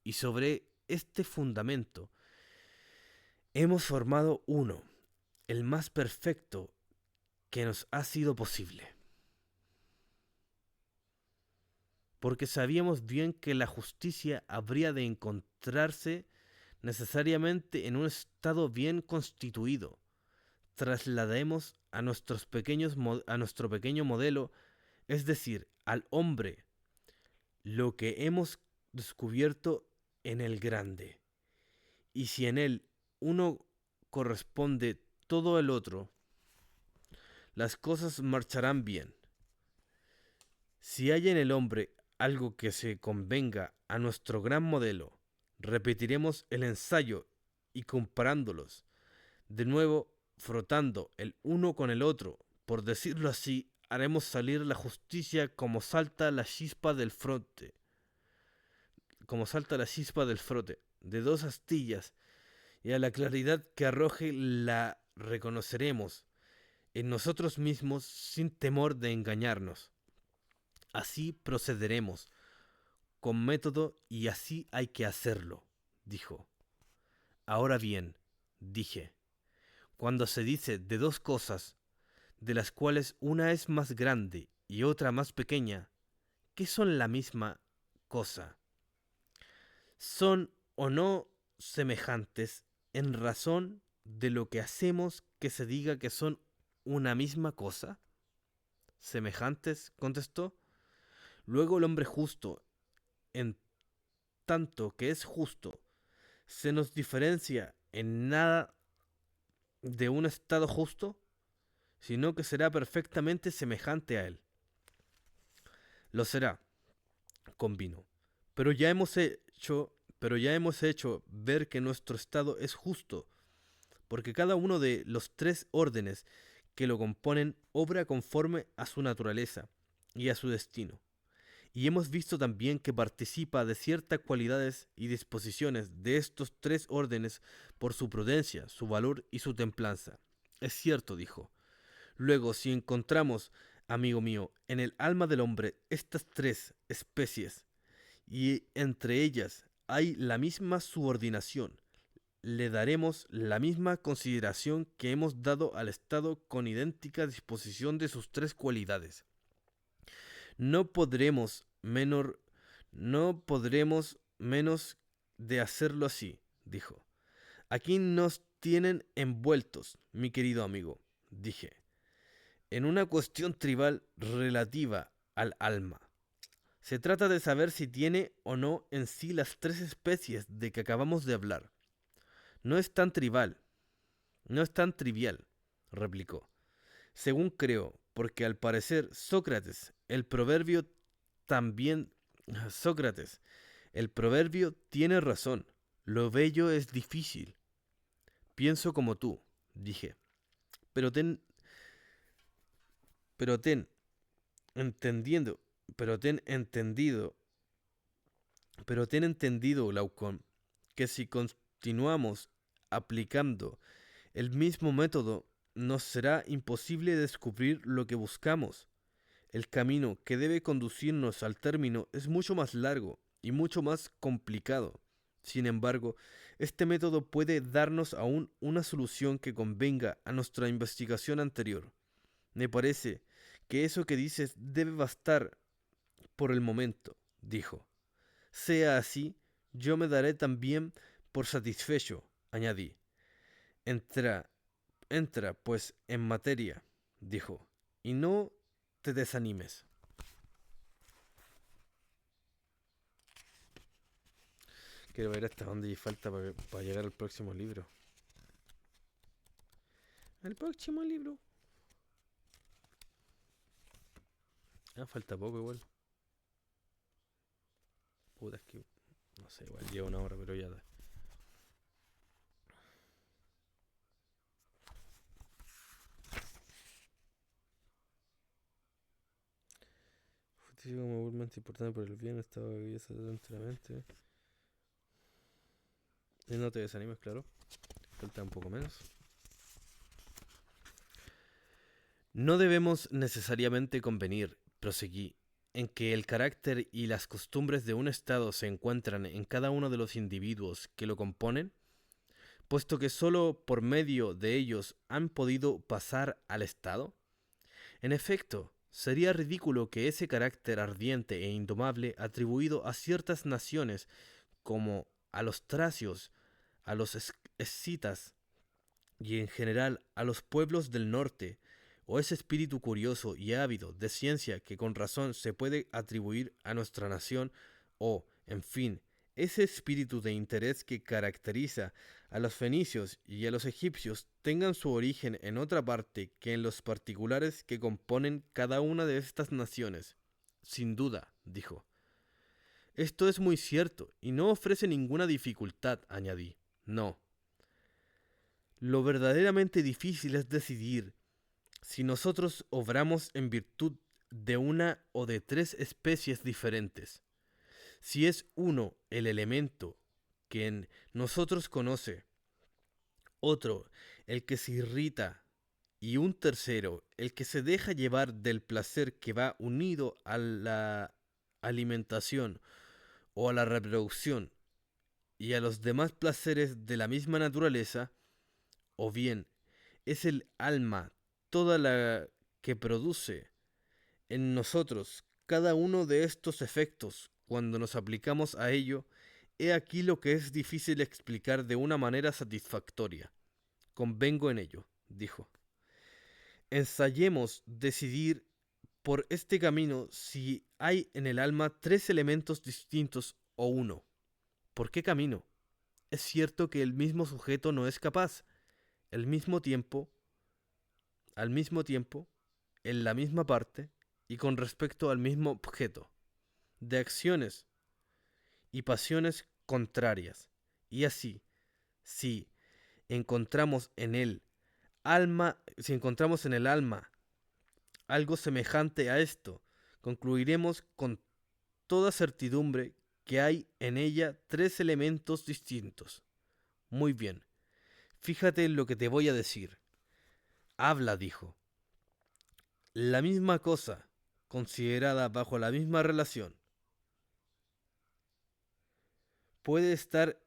y sobre este fundamento hemos formado uno, el más perfecto que nos ha sido posible. Porque sabíamos bien que la justicia habría de encontrarse necesariamente en un Estado bien constituido. Traslademos a nuestro pequeño modelo, es decir, al hombre, lo que hemos descubierto en el grande. Y si en él uno corresponde todo el otro, las cosas marcharán bien. Si hay en el hombre algo que se convenga a nuestro gran modelo, repetiremos el ensayo y comparándolos, de nuevo frotando el uno con el otro, por decirlo así, haremos salir la justicia como salta la chispa del frote, de dos astillas, y a la claridad que arroje la reconoceremos en nosotros mismos sin temor de engañarnos. Así procederemos, con método, y así hay que hacerlo, dijo. Ahora bien, dije, cuando se dice de dos cosas, de las cuales una es más grande y otra más pequeña, ¿qué son la misma cosa? ¿Son o no semejantes en razón de lo que hacemos que se diga que son una misma cosa? ¿Semejantes?, contestó. Luego el hombre justo, en tanto que es justo, se nos diferencia en nada de un estado justo, sino que será perfectamente semejante a él. Lo será, convino. Pero ya hemos hecho ver que nuestro estado es justo, porque cada uno de los tres órdenes que lo componen obra conforme a su naturaleza y a su destino. y hemos visto también que participa de ciertas cualidades y disposiciones de estos tres órdenes por su prudencia, su valor y su templanza. Es cierto, dijo. Luego, si encontramos, amigo mío, en el alma del hombre estas tres especies, y entre ellas hay la misma subordinación, le daremos la misma consideración que hemos dado al Estado con idéntica disposición de sus tres cualidades. No podremos menor, no podremos menos de hacerlo así, dijo. Aquí nos tienen envueltos, mi querido amigo, dije, en una cuestión tribal relativa al alma. Se trata de saber si tiene o no en sí las tres especies de que acabamos de hablar. No es tan tribal, no es tan trivial, replicó. Según creo, porque al parecer Sócrates, el proverbio también... Sócrates, el proverbio tiene razón. Lo bello es difícil. Pienso como tú, dije. Pero ten, pero ten, entendiendo, pero ten entendido, pero ten entendido, Glaucón, que si continuamos aplicando el mismo método, nos será imposible descubrir lo que buscamos. El camino que debe conducirnos al término es mucho más largo y mucho más complicado. Sin embargo, este método puede darnos aún una solución que convenga a nuestra investigación anterior. Me parece que eso que dices debe bastar por el momento, dijo. Sea así, yo me daré también por satisfecho, añadí. Entra, entra, pues, en materia, dijo, y no te desanimes. Quiero ver hasta dónde falta para llegar al próximo libro. Al próximo libro. Ah, falta poco igual. Puta, es que... No sé, igual lleva una hora, pero ya da. Fue como igualmente importante por el bien, estaba belleza enteramente. Y no te desanimes, claro. Falta un poco menos. No debemos necesariamente convenir, proseguí, en que el carácter y las costumbres de un Estado se encuentran en cada uno de los individuos que lo componen, puesto que sólo por medio de ellos han podido pasar al Estado. En efecto, sería ridículo que ese carácter ardiente e indomable atribuido a ciertas naciones como a los tracios, a los escitas y en general a los pueblos del norte, o ese espíritu curioso y ávido de ciencia que con razón se puede atribuir a nuestra nación, o, en fin, ese espíritu de interés que caracteriza a los fenicios y a los egipcios tengan su origen en otra parte que en los particulares que componen cada una de estas naciones. Sin duda, dijo. Esto es muy cierto y no ofrece ninguna dificultad, añadí. No. Lo verdaderamente difícil es decidir si nosotros obramos en virtud de una o de tres especies diferentes. Si es uno el elemento que en nosotros conoce, otro el que se irrita y un tercero el que se deja llevar del placer que va unido a la alimentación o a la reproducción y a los demás placeres de la misma naturaleza, o bien es el alma toda la que produce en nosotros cada uno de estos efectos cuando nos aplicamos a ello, he aquí lo que es difícil explicar de una manera satisfactoria. Convengo en ello, dijo. Ensayemos decidir por este camino si hay en el alma tres elementos distintos o uno. ¿Por qué camino? Es cierto que el mismo sujeto no es capaz, al mismo tiempo, en la misma parte y con respecto al mismo objeto, de acciones y pasiones contrarias. Y así, si encontramos en el si encontramos en el alma algo semejante a esto, concluiremos con toda certidumbre que hay en ella tres elementos distintos. Muy bien, fíjate en lo que te voy a decir. Habla, dijo. La misma cosa, considerada bajo la misma relación, puede estar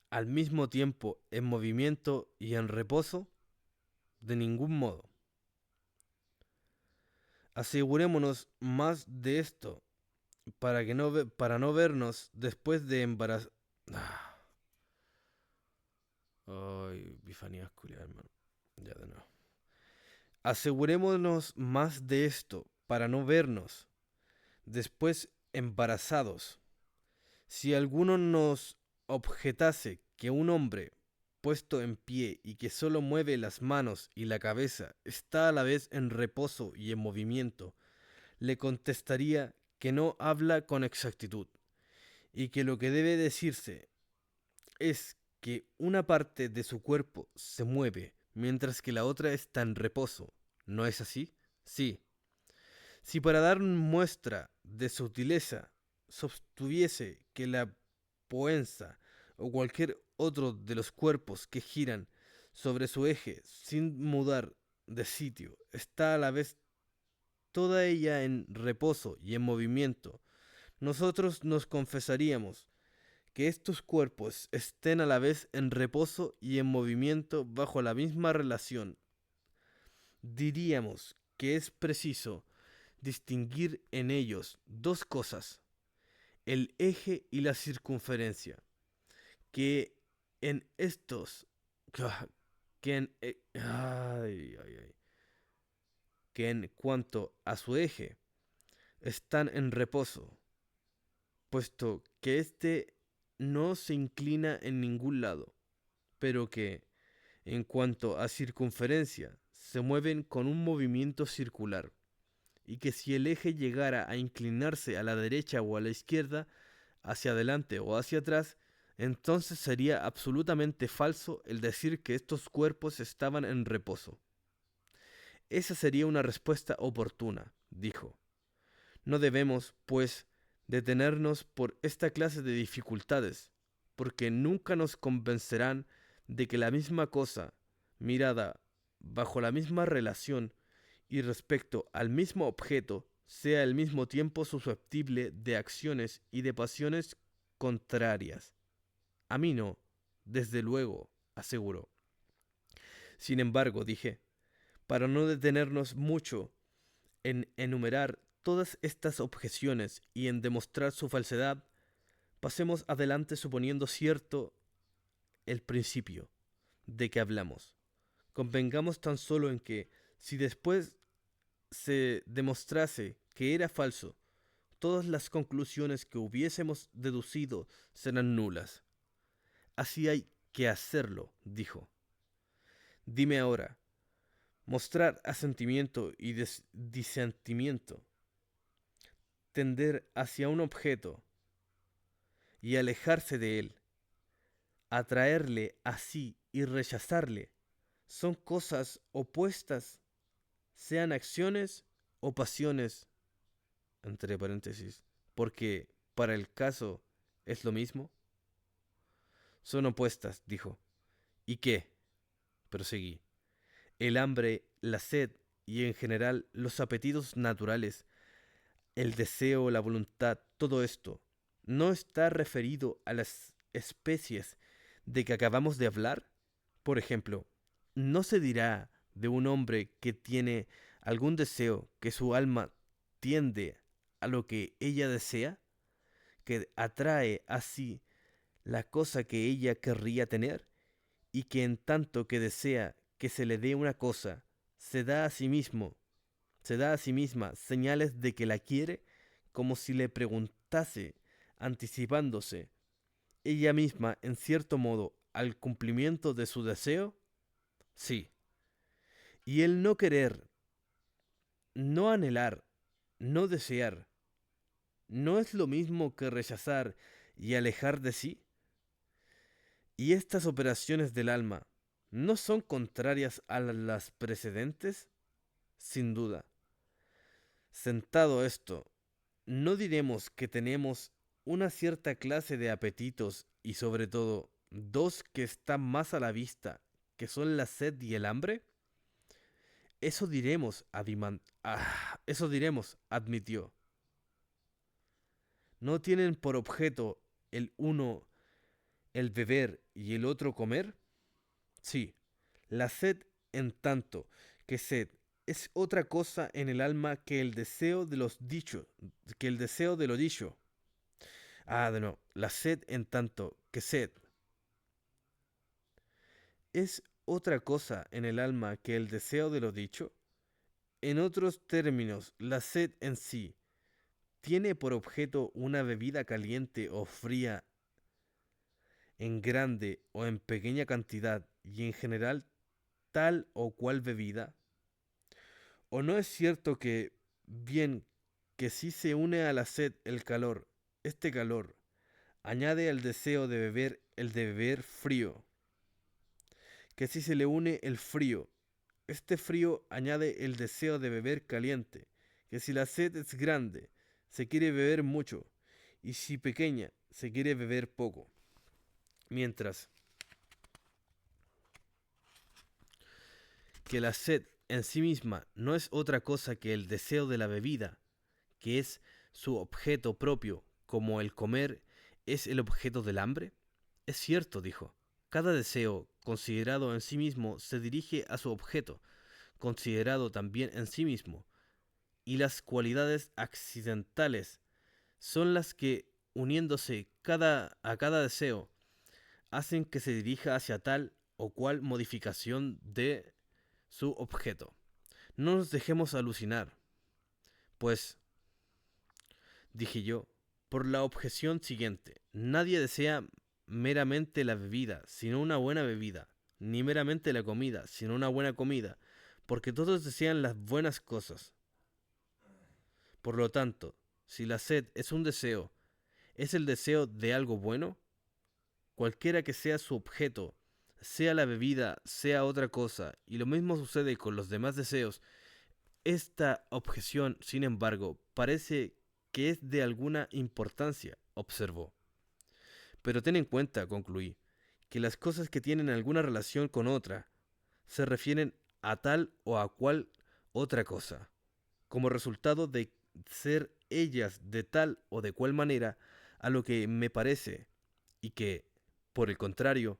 al mismo tiempo en movimiento y en reposo. De ningún modo. Asegurémonos más de esto para no vernos después de embarazar. Ay, bifanías culiadas, hermano. Ya de nuevo. Asegurémonos más de esto para no vernos después embarazados. Si alguno nos objetase que un hombre puesto en pie y que solo mueve las manos y la cabeza está a la vez en reposo y en movimiento, le contestaría que no habla con exactitud y que lo que debe decirse es que una parte de su cuerpo se mueve mientras que la otra está en reposo. ¿No es así? Sí. Si para dar muestra de sutileza sostuviese que la poenza o cualquier otro de los cuerpos que giran sobre su eje sin mudar de sitio está a la vez toda ella en reposo y en movimiento, nosotros nos confesaríamos que estos cuerpos estén a la vez en reposo y en movimiento bajo la misma relación. Diríamos que es preciso distinguir en ellos dos cosas, el eje y la circunferencia, que en estos, que en, que en cuanto a su eje están en reposo, puesto que éste no se inclina en ningún lado, pero que, en cuanto a circunferencia, se mueven con un movimiento circular, y que si el eje llegara a inclinarse a la derecha o a la izquierda, hacia adelante o hacia atrás, entonces sería absolutamente falso el decir que estos cuerpos estaban en reposo. Esa sería una respuesta oportuna, dijo. No debemos, pues, detenernos por esta clase de dificultades, porque nunca nos convencerán de que la misma cosa, mirada bajo la misma relación y respecto al mismo objeto, sea al mismo tiempo susceptible de acciones y de pasiones contrarias. A mí no, desde luego, aseguró. Sin embargo, dije, para no detenernos mucho en enumerar todas estas objeciones y en demostrar su falsedad, pasemos adelante suponiendo cierto el principio de que hablamos. Convengamos tan solo en que, si después se demostrase que era falso, todas las conclusiones que hubiésemos deducido serán nulas. Así hay que hacerlo, dijo. Dime ahora, mostrar asentimiento y disentimiento, tender hacia un objeto y alejarse de él, atraerle así y rechazarle, son cosas opuestas, sean acciones o pasiones, entre paréntesis, porque para el caso es lo mismo. Son opuestas, dijo. ¿Y qué? Proseguí. El hambre, la sed y en general los apetitos naturales, el deseo, la voluntad, todo esto, ¿no está referido a las especies de que acabamos de hablar? Por ejemplo, ¿no se dirá de un hombre que tiene algún deseo que su alma tiende a lo que ella desea, que atrae así la cosa que ella querría tener, y que en tanto que desea que se le dé una cosa, se da a sí misma señales de que la quiere, como si le preguntase, anticipándose, ella misma, en cierto modo, al cumplimiento de su deseo? Sí. Y el no querer, no anhelar, no desear, ¿no es lo mismo que rechazar y alejar de sí? ¿Y estas operaciones del alma no son contrarias a las precedentes? Sin duda. Sentado esto, no diremos que tenemos una cierta clase de apetitos y sobre todo dos que están más a la vista, que son la sed y el hambre. Eso diremos, admitió. ¿No tienen por objeto el uno el beber y el otro comer? Sí, la sed en tanto que sed es otra cosa en el alma que el deseo de los dichos, que el deseo de lo dicho. No, la sed en tanto que sed es otra cosa en el alma que el deseo de lo dicho. En otros términos, la sed en sí tiene por objeto una bebida caliente o fría en grande o en pequeña cantidad y en general tal o cual bebida. ¿O no es cierto que, bien que si se une a la sed el calor, este calor añade al deseo de beber el de beber frío? Que si se le une el frío, este frío añade el deseo de beber caliente, que si la sed es grande, se quiere beber mucho, y si pequeña, se quiere beber poco. Mientras que la sed en sí misma no es otra cosa que el deseo de la bebida, que es su objeto propio, como el comer es el objeto del hambre. Es cierto, dijo, cada deseo, considerado en sí mismo, se dirige a su objeto, considerado también en sí mismo, y las cualidades accidentales son las que, uniéndose a cada deseo, hacen que se dirija hacia tal o cual modificación de su objeto. No nos dejemos alucinar, pues, dije yo, por la objeción siguiente. Nadie desea meramente la bebida, sino una buena bebida, ni meramente la comida, sino una buena comida, porque todos desean las buenas cosas. Por lo tanto, si la sed es un deseo, ¿es el deseo de algo bueno? Cualquiera que sea su objeto, sea la bebida, sea otra cosa, y lo mismo sucede con los demás deseos. Esta objeción, sin embargo, parece que es de alguna importancia, observó. Pero ten en cuenta, concluí, que las cosas que tienen alguna relación con otra se refieren a tal o a cual otra cosa, como resultado de ser ellas de tal o de cual manera a lo que me parece, y que, por el contrario,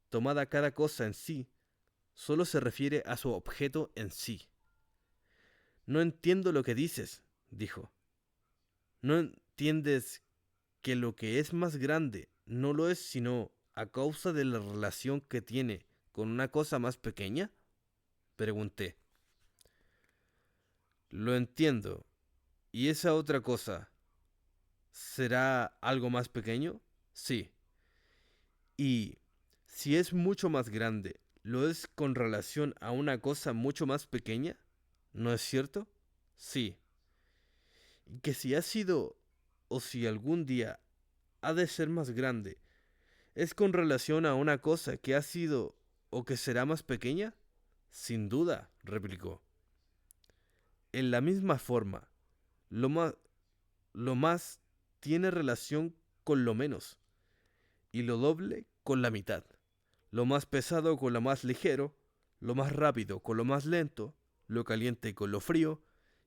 tomada cada cosa en sí, solo se refiere a su objeto en sí. No entiendo lo que dices, dijo. ¿No entiendes que lo que es más grande no lo es sino a causa de la relación que tiene con una cosa más pequeña? Pregunté. Lo entiendo. ¿Y esa otra cosa será algo más pequeño? Sí. Y si es mucho más grande, ¿lo es con relación a una cosa mucho más pequeña? ¿No es cierto? Sí. Y que si ha sido o si algún día ha de ser más grande, ¿es con relación a una cosa que ha sido o que será más pequeña? Sin duda, replicó. En la misma forma, lo más, lo más tiene relación con lo menos, y lo doble con la mitad. Lo más pesado con lo más ligero, lo más rápido con lo más lento, lo caliente con lo frío,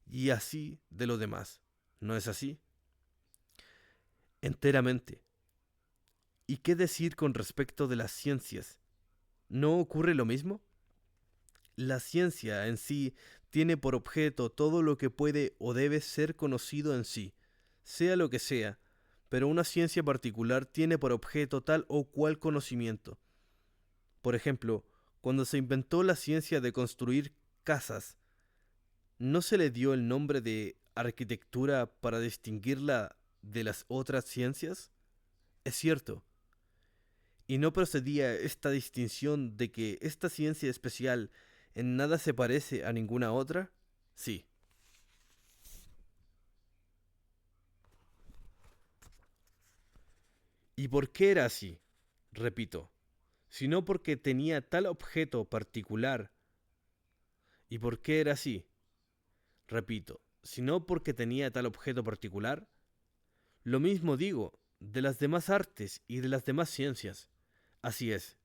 y así de lo demás. ¿No es así? Enteramente. ¿Y qué decir con respecto de las ciencias? ¿No ocurre lo mismo? La ciencia en sí tiene por objeto todo lo que puede o debe ser conocido en sí, sea lo que sea, pero una ciencia particular tiene por objeto tal o cual conocimiento. Por ejemplo, cuando se inventó la ciencia de construir casas, ¿no se le dio el nombre de arquitectura para distinguirla de las otras ciencias? Es cierto. ¿Y no procedía esta distinción de que esta ciencia especial en nada se parece a ninguna otra? Sí. ¿Y por qué era así? Repito, sino porque tenía tal objeto particular. ¿Y por qué era así? Repito, sino porque tenía tal objeto particular. Lo mismo digo de las demás artes y de las demás ciencias. Así es.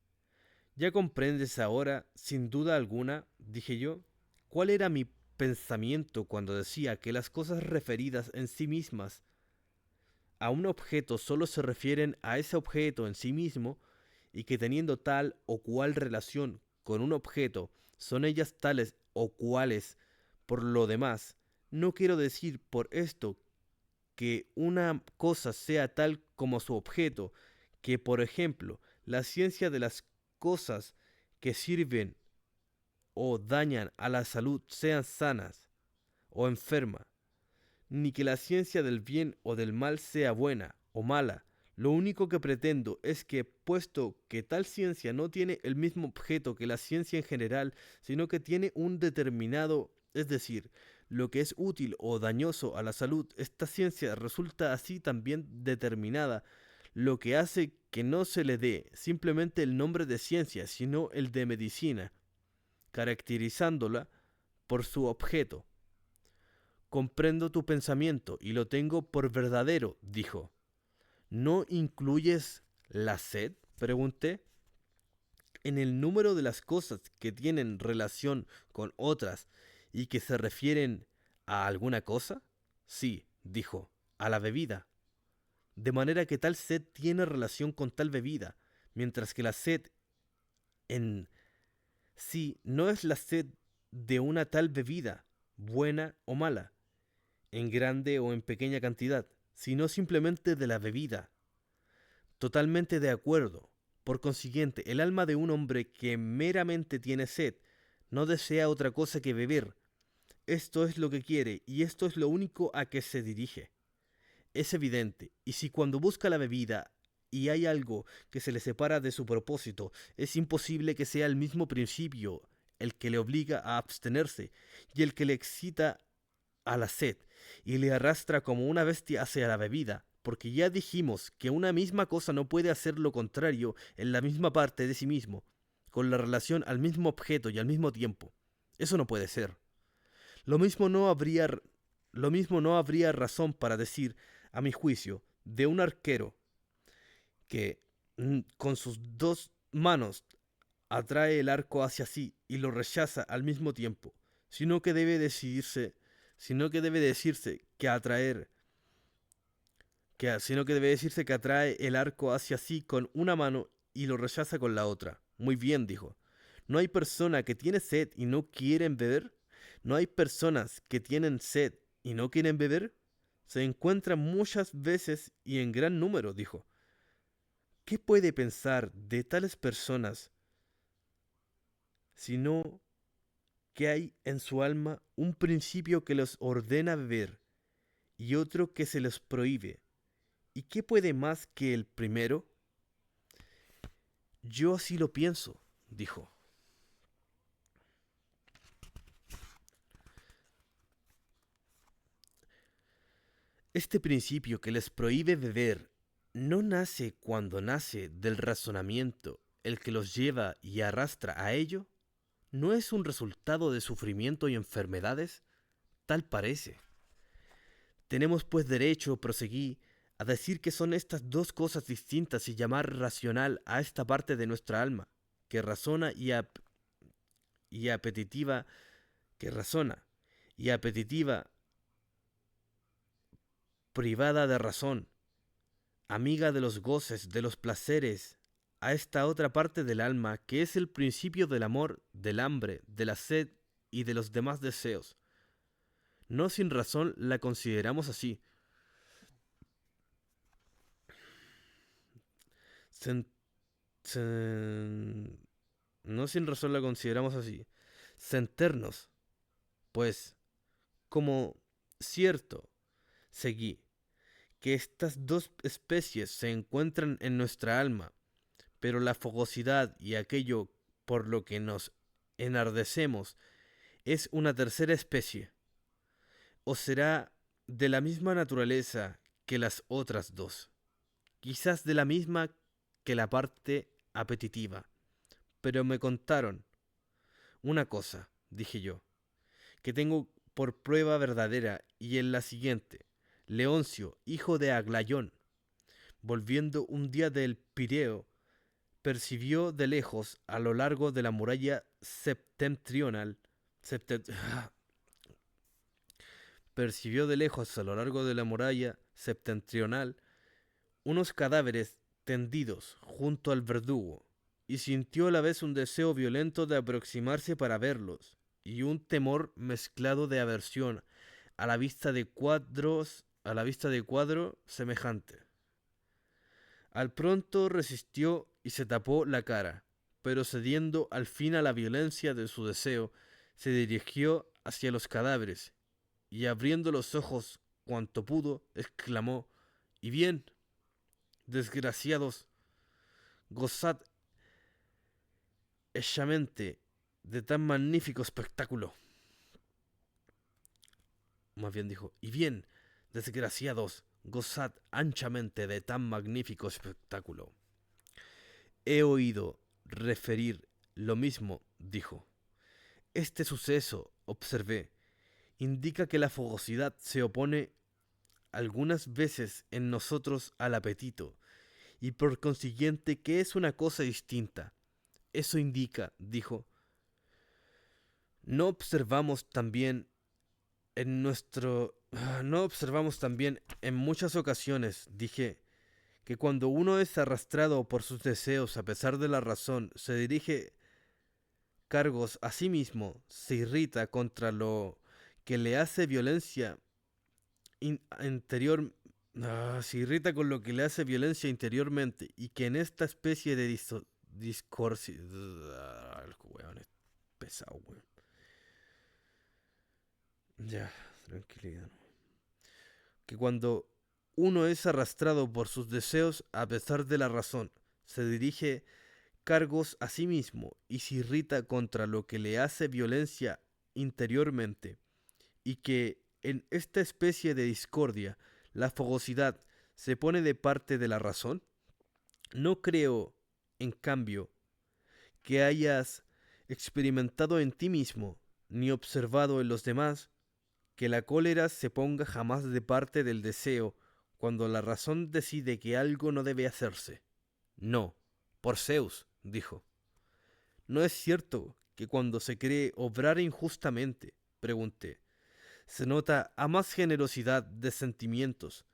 Ya comprendes ahora, sin duda alguna, dije yo, cuál era mi pensamiento cuando decía que las cosas referidas en sí mismas a un objeto solo se refieren a ese objeto en sí mismo y que teniendo tal o cual relación con un objeto son ellas tales o cuales por lo demás. No quiero decir por esto que una cosa sea tal como su objeto, que por ejemplo la ciencia de las cosas que sirven o dañan a la salud sean sanas o enferma, ni que la ciencia del bien o del mal sea buena o mala. Lo único que pretendo es que, puesto que tal ciencia no tiene el mismo objeto que la ciencia en general, sino que tiene un determinado, es decir, lo que es útil o dañoso a la salud, esta ciencia resulta así también determinada, lo que hace que no se le dé simplemente el nombre de ciencia, sino el de medicina, caracterizándola por su objeto. Comprendo tu pensamiento y lo tengo por verdadero, dijo. ¿No incluyes la sed? Pregunté. En el número de las cosas que tienen relación con otras y que se refieren a alguna cosa. Sí, dijo, a la bebida. De manera que tal sed tiene relación con tal bebida, mientras que la sed en sí no es la sed de una tal bebida, buena o mala, en grande o en pequeña cantidad, sino simplemente de la bebida. Totalmente de acuerdo. Por consiguiente, el alma de un hombre que meramente tiene sed no desea otra cosa que beber. Esto es lo que quiere y esto es lo único a que se dirige. Es evidente, y si cuando busca la bebida y hay algo que se le separa de su propósito, es imposible que sea el mismo principio el que le obliga a abstenerse y el que le excita a la sed y le arrastra como una bestia hacia la bebida, porque ya dijimos que una misma cosa no puede hacer lo contrario en la misma parte de sí mismo, con la relación al mismo objeto y al mismo tiempo. Eso no puede ser. Lo mismo no habría, lo mismo no habría razón para decir, a mi juicio, de un arquero que con sus dos manos atrae el arco hacia sí y lo rechaza al mismo tiempo, sino que debe decidirse, sino que debe decirse que atraer, sino que debe decirse que atrae el arco hacia sí con una mano y lo rechaza con la otra. Muy bien, dijo. ¿No hay persona que tiene sed y no quieren beber? ¿No hay personas que tienen sed y no quieren beber? Se encuentran muchas veces y en gran número, dijo. ¿Qué puede pensar de tales personas sino que hay en su alma un principio que los ordena beber y otro que se los prohíbe? ¿Y qué puede más que el primero? Yo así lo pienso, dijo. Este principio que les prohíbe beber no nace cuando nace del razonamiento el que los lleva y arrastra a ello. ¿No es un resultado de sufrimiento y enfermedades? Tal parece. Tenemos pues derecho, proseguí, a decir que son estas dos cosas distintas y llamar racional a esta parte de nuestra alma, que razona y apetitiva, que razona, y apetitiva, privada de razón, amiga de los goces, de los placeres, a esta otra parte del alma que es el principio del amor, del hambre, de la sed y de los demás deseos. No sin razón la consideramos así. Sen- sen- no sin razón la consideramos así. Senternos, pues, como cierto, seguí, que estas dos especies se encuentran en nuestra alma, pero la fogosidad y aquello por lo que nos enardecemos es una tercera especie, o será de la misma naturaleza que las otras dos, quizás de la misma que la parte apetitiva, pero me contaron una cosa, dije yo, que tengo por prueba verdadera, y en la siguiente: Leoncio, hijo de Aglayón, volviendo un día del Pireo, percibió de lejos a lo largo de la muralla septentrional, percibió de lejos a lo largo de la muralla septentrional unos cadáveres tendidos junto al verdugo, y sintió a la vez un deseo violento de aproximarse para verlos, y un temor mezclado de aversión a la vista de cuadro semejante. Al pronto resistió y se tapó la cara, pero cediendo al fin a la violencia de su deseo, se dirigió hacia los cadáveres, y abriendo los ojos cuanto pudo, exclamó: «¿Y bien, desgraciados, gozad hechamente de tan magnífico espectáculo?» Más bien dijo: «Y bien, desgraciados, gozad anchamente de tan magnífico espectáculo». «He oído referir lo mismo», dijo. «Este suceso, observé, indica que la fogosidad se opone algunas veces en nosotros al apetito, y por consiguiente que es una cosa distinta. Eso indica», dijo, no observamos también en muchas ocasiones, dije, que cuando uno es arrastrado por sus deseos a pesar de la razón, se dirige cargos a sí mismo, se irrita contra lo que le hace violencia interior, se irrita con lo que le hace violencia interiormente, y que en esta especie de discordia, el weón es pesado, weón. Ya, tranquilidad. Que cuando uno es arrastrado por sus deseos a pesar de la razón, se dirige cargos a sí mismo y se irrita contra lo que le hace violencia interiormente, y que en esta especie de discordia la fogosidad se pone de parte de la razón. No creo, en cambio, que hayas experimentado en ti mismo, ni observado en los demás, que la cólera se ponga jamás de parte del deseo cuando la razón decide que algo no debe hacerse. No, por Zeus, dijo. ¿No es cierto que cuando se cree obrar injustamente, pregunté, se nota a más generosidad de sentimientos,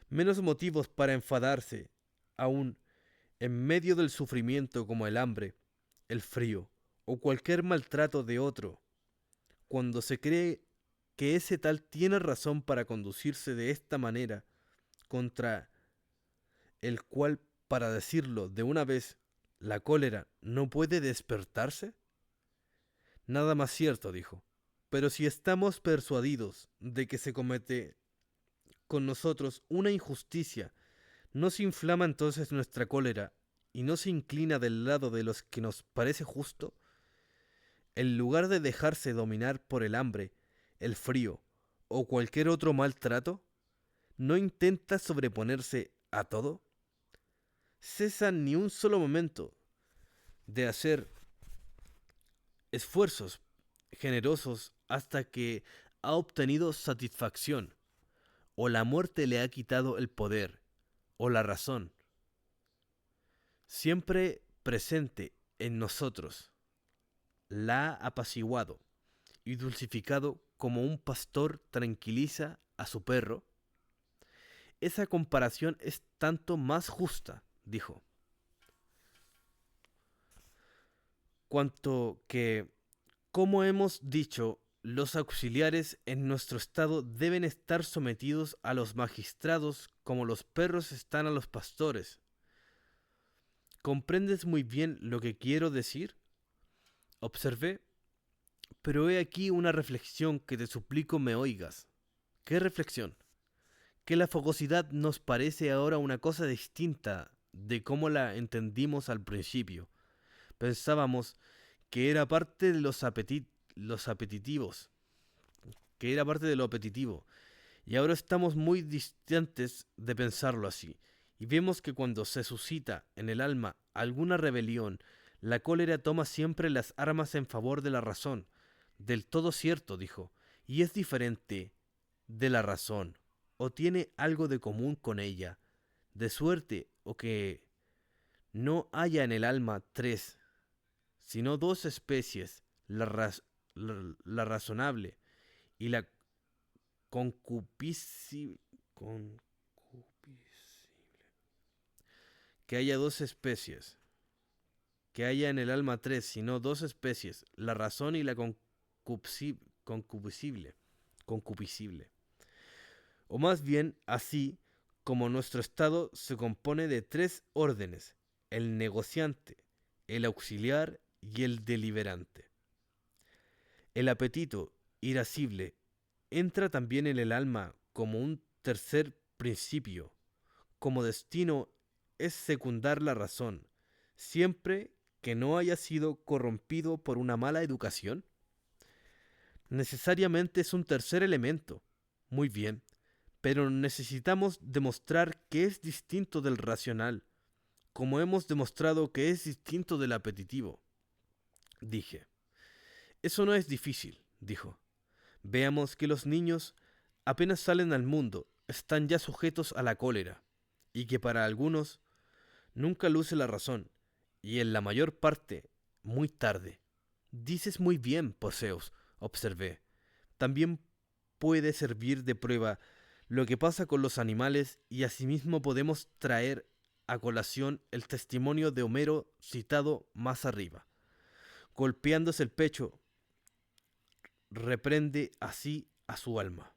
menos motivos para enfadarse, aun en medio del sufrimiento como el hambre, el frío o cualquier maltrato de otro, cuando se cree que ese tal tiene razón para conducirse de esta manera, contra el cual, para decirlo de una vez, la cólera no puede despertarse? Nada más cierto, dijo. Pero si estamos persuadidos de que se comete con nosotros una injusticia, ¿no se inflama entonces nuestra cólera y no se inclina del lado de los que nos parece justo? En lugar de dejarse dominar por el hambre, el frío o cualquier otro maltrato, ¿no intenta sobreponerse a todo? Cesa ni un solo momento de hacer esfuerzos generosos hasta que ha obtenido satisfacción, o la muerte le ha quitado el poder, o la razón. Siempre presente en nosotros, la ha apaciguado y dulcificado como un pastor tranquiliza a su perro. Esa comparación es tanto más justa, dijo, cuanto que, como hemos dicho, los auxiliares en nuestro estado deben estar sometidos a los magistrados como los perros están a los pastores. ¿Comprendes muy bien lo que quiero decir? Observé, pero he aquí una reflexión que te suplico me oigas. ¿Qué reflexión? Que la fogosidad nos parece ahora una cosa distinta de cómo la entendimos al principio. Pensábamos que era parte de los apetitivos, que era parte de lo apetitivo, y ahora estamos muy distantes de pensarlo así, y vemos que cuando se suscita en el alma alguna rebelión, la cólera toma siempre las armas en favor de la razón. Del todo cierto, dijo, y es diferente de la razón, o tiene algo de común con ella, de suerte o que no haya en el alma tres, sino dos especies, la razonable y la concupiscible, que haya dos especies, que haya en el alma tres, sino dos especies, la razón y la concupiscible, concupiscible. O más bien, así como nuestro estado se compone de tres órdenes, el negociante, el auxiliar y el deliberante. El apetito irascible entra también en el alma como un tercer principio, como destino es secundar la razón, siempre que no haya sido corrompido por una mala educación. Necesariamente es un tercer elemento. Muy bien, pero necesitamos demostrar que es distinto del racional, como hemos demostrado que es distinto del apetitivo. Dije, eso no es difícil, dijo. Veamos que los niños, apenas salen al mundo, están ya sujetos a la cólera, y que para algunos nunca luce la razón, y en la mayor parte muy tarde. Dices muy bien, Poseus, observé. También puede servir de prueba lo que pasa con los animales y asimismo podemos traer a colación el testimonio de Homero citado más arriba. Golpeándose el pecho, reprende así a su alma.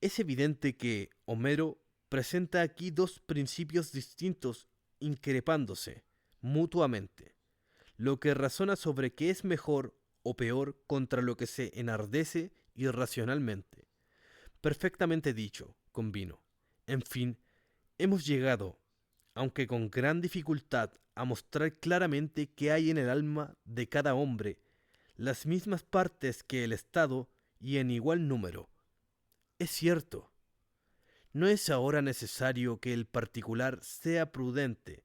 Es evidente que Homero presenta aquí dos principios distintos increpándose mutuamente, lo que razona sobre qué es mejor o peor contra lo que se enardece irracionalmente. Perfectamente dicho, convino. En fin, hemos llegado, aunque con gran dificultad, a mostrar claramente que hay en el alma de cada hombre las mismas partes que el Estado y en igual número. Es cierto, ¿no es ahora necesario que el particular sea prudente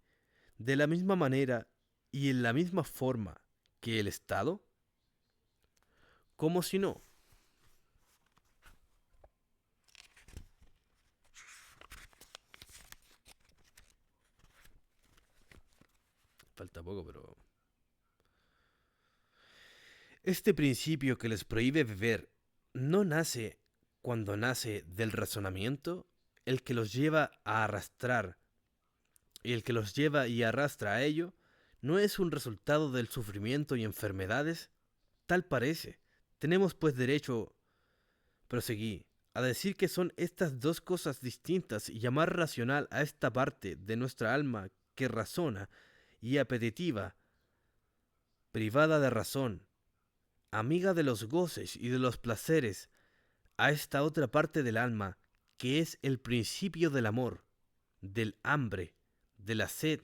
de la misma manera y en la misma forma que el Estado? ¿Cómo si no? Falta poco, pero... Este principio que les prohíbe beber no nace cuando nace del razonamiento, el que los lleva a arrastrar y el que los lleva y arrastra a ello, no es un resultado del sufrimiento y enfermedades. Tal parece. Tenemos pues derecho, proseguí, a decir que son estas dos cosas distintas y llamar racional a esta parte de nuestra alma que razona y apetitiva, privada de razón, amiga de los goces y de los placeres, a esta otra parte del alma que es el principio del amor, del hambre, de la sed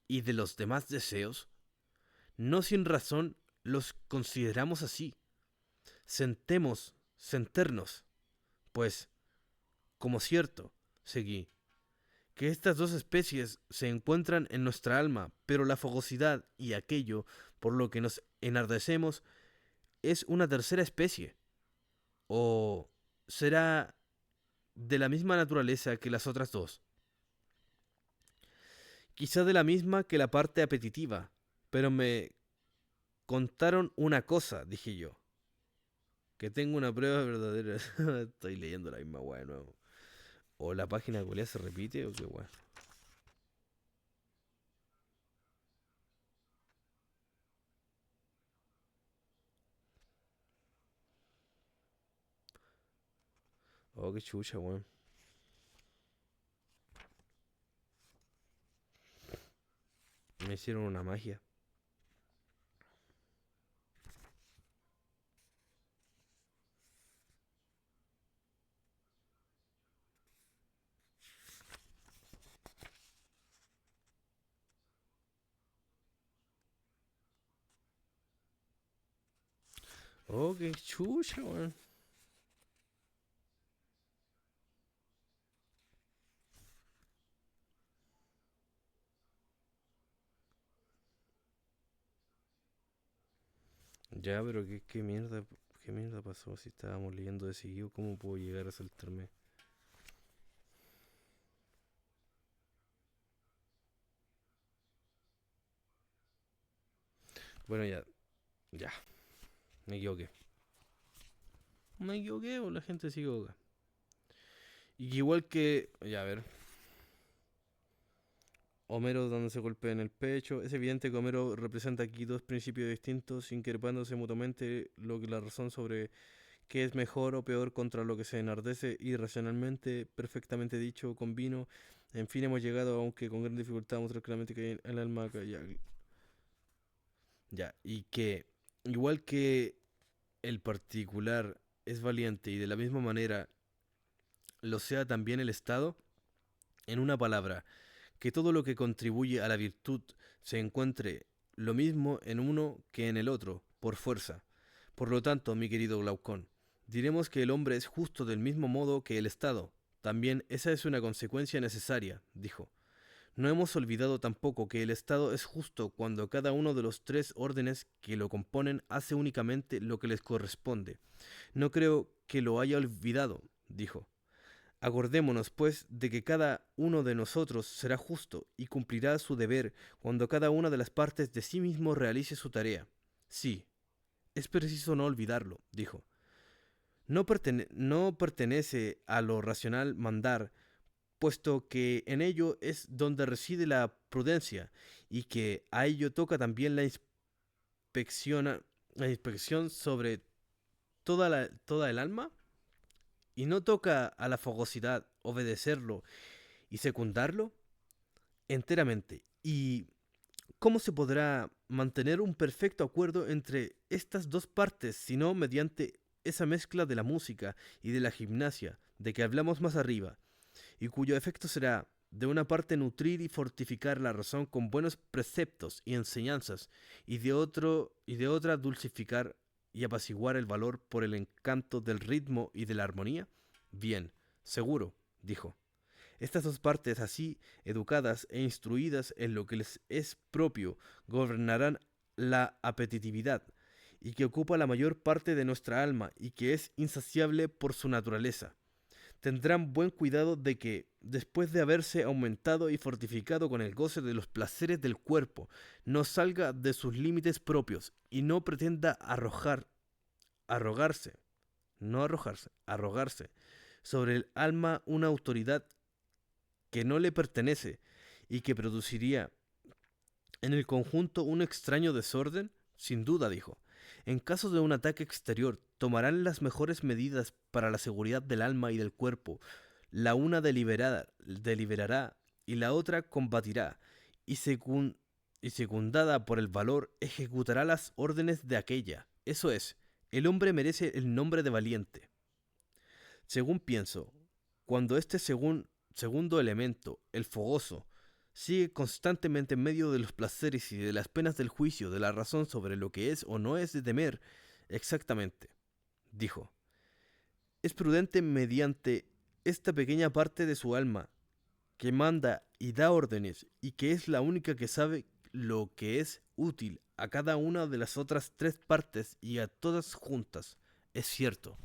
y de los demás deseos. No sin razón los consideramos así. Senternos, pues, como cierto, seguí, que estas dos especies se encuentran en nuestra alma, pero la fogosidad y aquello por lo que nos enardecemos es una tercera especie, o será de la misma naturaleza que las otras dos, quizá de la misma que la parte apetitiva, pero me contaron una cosa, dije yo, que tengo una prueba verdadera. Estoy leyendo la misma weá de nuevo. O la página culia se repite o qué weá. Oh, qué chucha, weón. Me hicieron una magia. Oh, qué chucha, weón. Ya, pero qué mierda. ¿qué mierda pasó si estábamos leyendo de seguido? ¿Cómo puedo llegar a saltarme? Bueno, ya, ya, me equivoqué. Me equivoqué o la gente se equivoca. Y que igual que, ya a ver, Homero dándose golpe en el pecho, es evidente que Homero representa aquí dos principios distintos, increpándose mutuamente lo que la razón sobre qué es mejor o peor contra lo que se enardece irracionalmente, perfectamente dicho, convino. En fin, hemos llegado, aunque con gran dificultad, a mostrar claramente que el alma ya, y que igual que el particular es valiente y de la misma manera lo sea también el Estado, en una palabra, que todo lo que contribuye a la virtud se encuentre lo mismo en uno que en el otro, por fuerza. Por lo tanto, mi querido Glaucón, diremos que el hombre es justo del mismo modo que el Estado. También esa es una consecuencia necesaria, dijo. No hemos olvidado tampoco que el Estado es justo cuando cada uno de los tres órdenes que lo componen hace únicamente lo que les corresponde. No creo que lo haya olvidado, dijo. Acordémonos, pues, de que cada uno de nosotros será justo y cumplirá su deber cuando cada una de las partes de sí mismo realice su tarea. Sí, es preciso no olvidarlo, dijo. No pertenece a lo racional mandar, puesto que en ello es donde reside la prudencia, y que a ello toca también la inspección sobre toda el alma, y no toca a la fogosidad obedecerlo y secundarlo enteramente. ¿Y cómo se podrá mantener un perfecto acuerdo entre estas dos partes sino mediante esa mezcla de la música y de la gimnasia de que hablamos más arriba, y cuyo efecto será, de una parte, nutrir y fortificar la razón con buenos preceptos y enseñanzas, y de otra, dulcificar y apaciguar el valor por el encanto del ritmo y de la armonía? Bien, seguro, dijo. Estas dos partes, así educadas e instruidas en lo que les es propio, gobernarán la apetitividad, y que ocupa la mayor parte de nuestra alma y que es insaciable por su naturaleza. Tendrán buen cuidado de que, después de haberse aumentado y fortificado con el goce de los placeres del cuerpo, no salga de sus límites propios y no pretenda arrogarse, no arrojarse, arrogarse sobre el alma una autoridad que no le pertenece y que produciría en el conjunto un extraño desorden. Sin duda, dijo. En caso de un ataque exterior, tomarán las mejores medidas para la seguridad del alma y del cuerpo. La una deliberará y la otra combatirá, y, y secundada por el valor, ejecutará las órdenes de aquella. Eso es, el hombre merece el nombre de valiente. Según pienso, cuando este segundo elemento, el fogoso, sigue constantemente en medio de los placeres y de las penas del juicio de la razón sobre lo que es o no es de temer, exactamente, dijo, es prudente mediante esta pequeña parte de su alma, que manda y da órdenes, y que es la única que sabe lo que es útil a cada una de las otras tres partes y a todas juntas. Es cierto.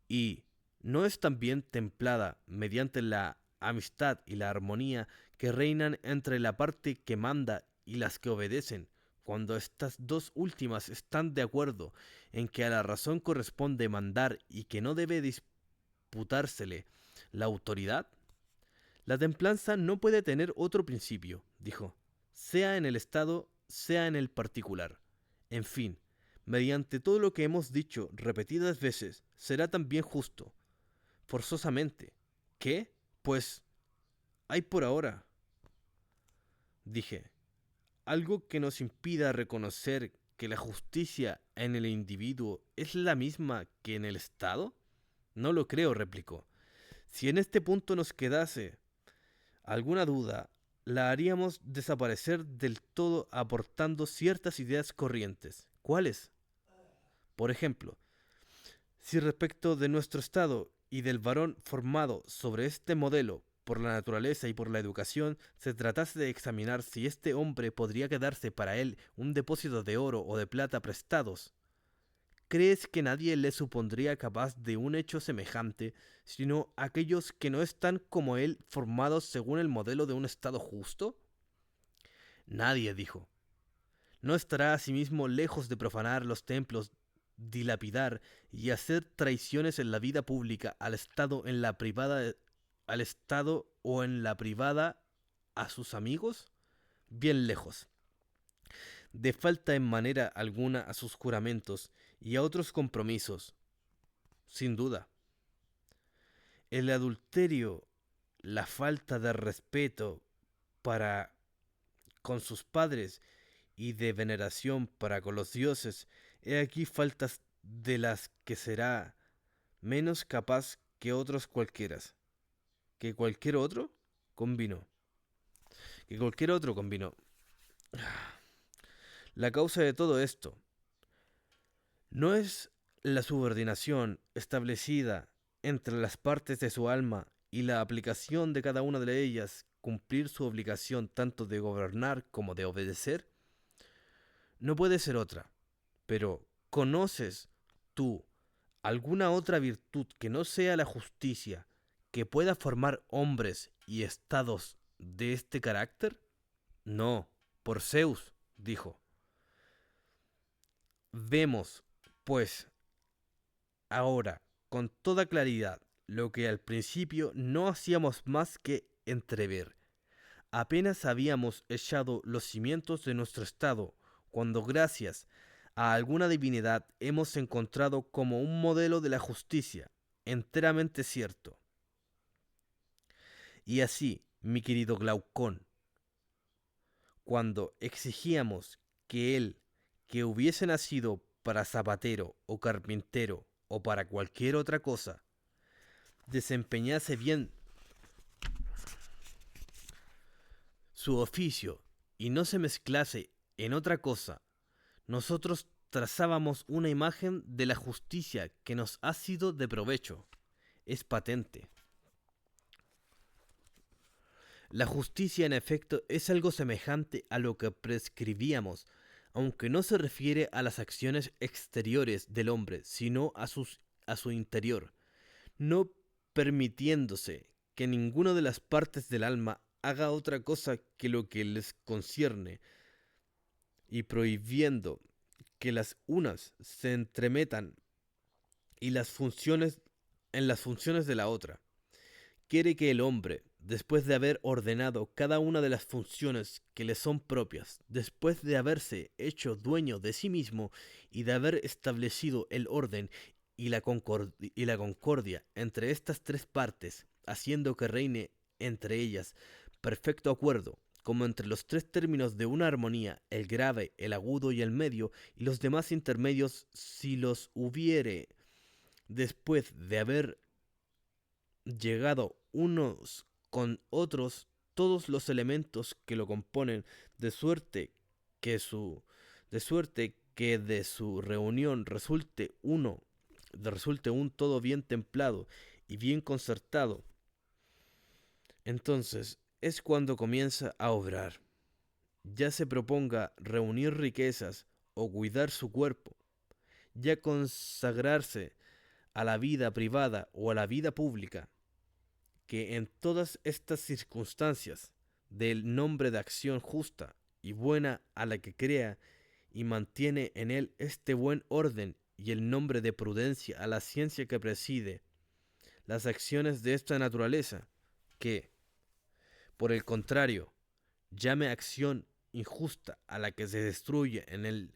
Y no es también templada mediante la amistad y la armonía que reinan entre la parte que manda y las que obedecen, cuando estas dos últimas están de acuerdo en que a la razón corresponde mandar y que no debe disputársele la autoridad. La templanza no puede tener otro principio, dijo, sea en el Estado, sea en el particular. En fin, mediante todo lo que hemos dicho repetidas veces, será también justo, forzosamente. ¿Qué? Pues hay por ahora, dije, algo que nos impida reconocer que la justicia en el individuo es la misma que en el Estado. No lo creo, replicó. Si en este punto nos quedase alguna duda, la haríamos desaparecer del todo aportando ciertas ideas corrientes. ¿Cuáles? Por ejemplo, si respecto de nuestro estado y del varón formado sobre este modelo por la naturaleza y por la educación, se tratase de examinar si este hombre podría quedarse para él un depósito de oro o de plata prestados, crees que nadie le supondría capaz de un hecho semejante, sino aquellos que no están como él formados según el modelo de un Estado justo? Nadie, dijo. ¿No estará asimismo lejos de profanar los templos, dilapidar y hacer traiciones en la vida pública al Estado en la privada, al Estado o en la privada a sus amigos? Bien lejos. De falta en manera alguna a sus juramentos y a otros compromisos, sin duda. El adulterio, la falta de respeto para con sus padres y de veneración para con los dioses, he aquí faltas de las que será menos capaz que otros cualquiera. ¿Que cualquier otro? Convino. Que cualquier otro convino. La causa de todo esto no es la subordinación establecida entre las partes de su alma y la aplicación de cada una de ellas cumplir su obligación tanto de gobernar como de obedecer. No puede ser otra. Pero, ¿conoces tú alguna otra virtud que no sea la justicia que pueda formar hombres y estados de este carácter? No, por Zeus, dijo. Vemos, pues, ahora con toda claridad lo que al principio no hacíamos más que entrever. Apenas habíamos echado los cimientos de nuestro estado, cuando gracias a alguna divinidad hemos encontrado como un modelo de la justicia, enteramente cierto. Y así, mi querido Glaucón, cuando exigíamos que él, que hubiese nacido para zapatero o carpintero o para cualquier otra cosa, desempeñase bien su oficio y no se mezclase en otra cosa, nosotros trazábamos una imagen de la justicia que nos ha sido de provecho. Es patente. La justicia, en efecto, es algo semejante a lo que prescribíamos, aunque no se refiere a las acciones exteriores del hombre, sino a su interior, no permitiéndose que ninguna de las partes del alma haga otra cosa que lo que les concierne, y prohibiendo que las unas se entremetan y en las funciones de la otra. Quiere que el hombre, después de haber ordenado cada una de las funciones que le son propias, después de haberse hecho dueño de sí mismo y de haber establecido el orden y la concordia entre estas tres partes, haciendo que reine entre ellas perfecto acuerdo, como entre los tres términos de una armonía, el grave, el agudo y el medio, y los demás intermedios, si los hubiere, después de haber llegado unos con otros todos los elementos que lo componen, de suerte que de su reunión resulte un todo bien templado y bien concertado. Entonces es cuando comienza a obrar. Ya se proponga reunir riquezas o cuidar su cuerpo, ya consagrarse a la vida privada o a la vida pública, que en todas estas circunstancias del nombre de acción justa y buena a la que crea y mantiene en él este buen orden y el nombre de prudencia a la ciencia que preside las acciones de esta naturaleza, que, por el contrario, llame acción injusta a la que se destruye en él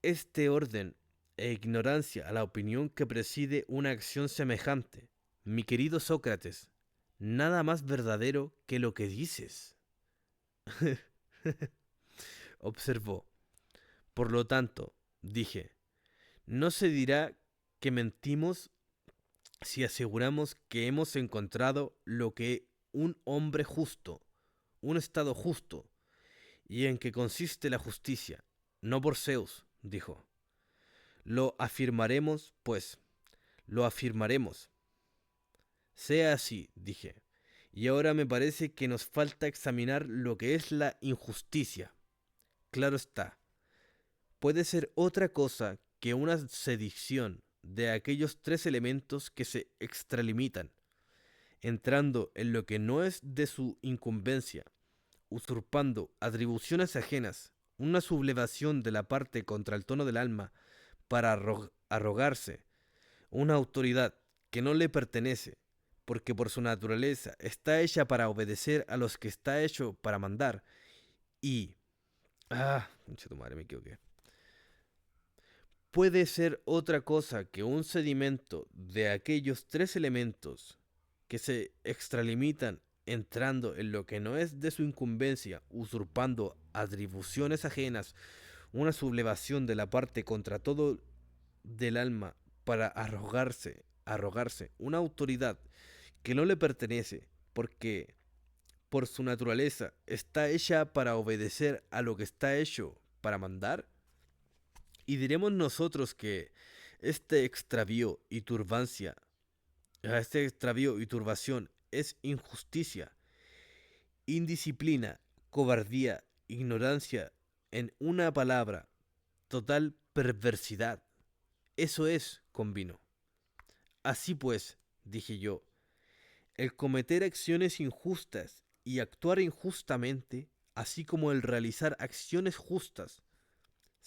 este orden e ignorancia a la opinión que preside una acción semejante. Mi querido Sócrates, nada más verdadero que lo que dices. Observó. Por lo tanto, dije, no se dirá que mentimos si aseguramos que hemos encontrado lo que un hombre justo, un estado justo, y en que consiste la justicia, no por Zeus, dijo. Lo afirmaremos, pues, lo afirmaremos. Sea así, dije, y ahora me parece que nos falta examinar lo que es la injusticia. Claro está, puede ser otra cosa que una sedición de aquellos tres elementos que se extralimitan, entrando en lo que no es de su incumbencia, usurpando atribuciones ajenas, una sublevación de la parte contra el tono del alma para arrogarse una autoridad que no le pertenece, porque por su naturaleza está hecha para obedecer a los que está hecho para mandar, y... Concha tu madre, me equivoqué. Puede ser otra cosa que un sedimento de aquellos tres elementos que se extralimitan entrando en lo que no es de su incumbencia, usurpando atribuciones ajenas, una sublevación de la parte contra todo del alma para arrogarse una autoridad que no le pertenece, porque por su naturaleza está hecha para obedecer a lo que está hecho para mandar. Y diremos nosotros que este extravío y turbancia, este extravío y turbación es injusticia, indisciplina, cobardía, ignorancia, en una palabra, total perversidad. Eso es, convino. Así pues, dije yo, el cometer acciones injustas y actuar injustamente, así como el realizar acciones justas,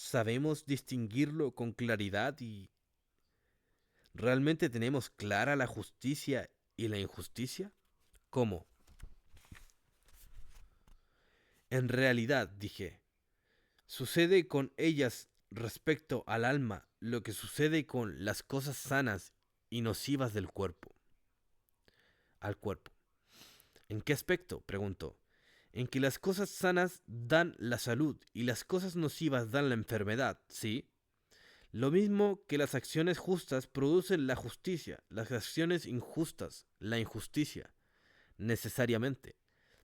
¿sabemos distinguirlo con claridad y realmente tenemos clara la justicia y la injusticia? ¿Cómo? En realidad, dije, sucede con ellas respecto al alma lo que sucede con las cosas sanas y nocivas del cuerpo, al cuerpo. ¿En qué aspecto?, preguntó. En que las cosas sanas dan la salud y las cosas nocivas dan la enfermedad, ¿sí? Lo mismo que las acciones justas producen la justicia, las acciones injustas, la injusticia, necesariamente.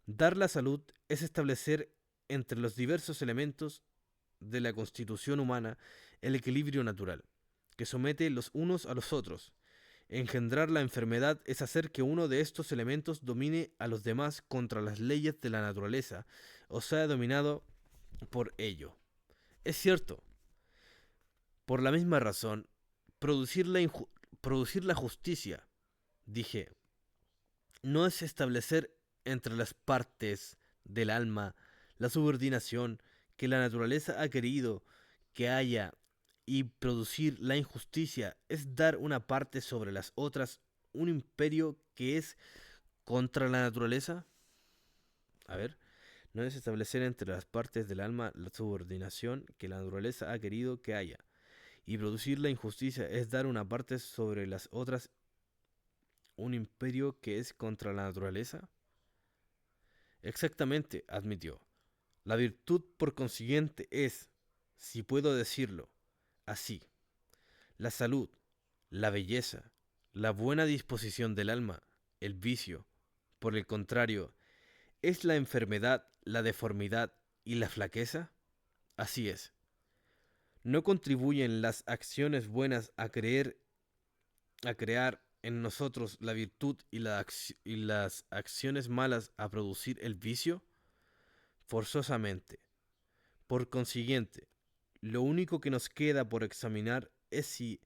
Dar la salud es establecer entre los diversos elementos de la constitución humana el equilibrio natural, que somete los unos a los otros. Engendrar la enfermedad es hacer que uno de estos elementos domine a los demás contra las leyes de la naturaleza, o sea, dominado por ello. Es cierto, por la misma razón, producir la justicia, dije, no es establecer entre las partes del alma la subordinación que la naturaleza ha querido que haya, y producir la injusticia es dar una parte sobre las otras un imperio que es contra la naturaleza. A ver, no es establecer entre las partes del alma la subordinación que la naturaleza ha querido que haya, y producir la injusticia es dar una parte sobre las otras un imperio que es contra la naturaleza. Exactamente, admitió. La virtud, por consiguiente, es, si puedo decirlo así, la salud, la belleza, la buena disposición del alma. El vicio, por el contrario, es la enfermedad, la deformidad y la flaqueza. Así es. ¿No contribuyen las acciones buenas a crear en nosotros la virtud y las acciones malas a producir el vicio? Forzosamente. Por consiguiente, lo único que nos queda por examinar es si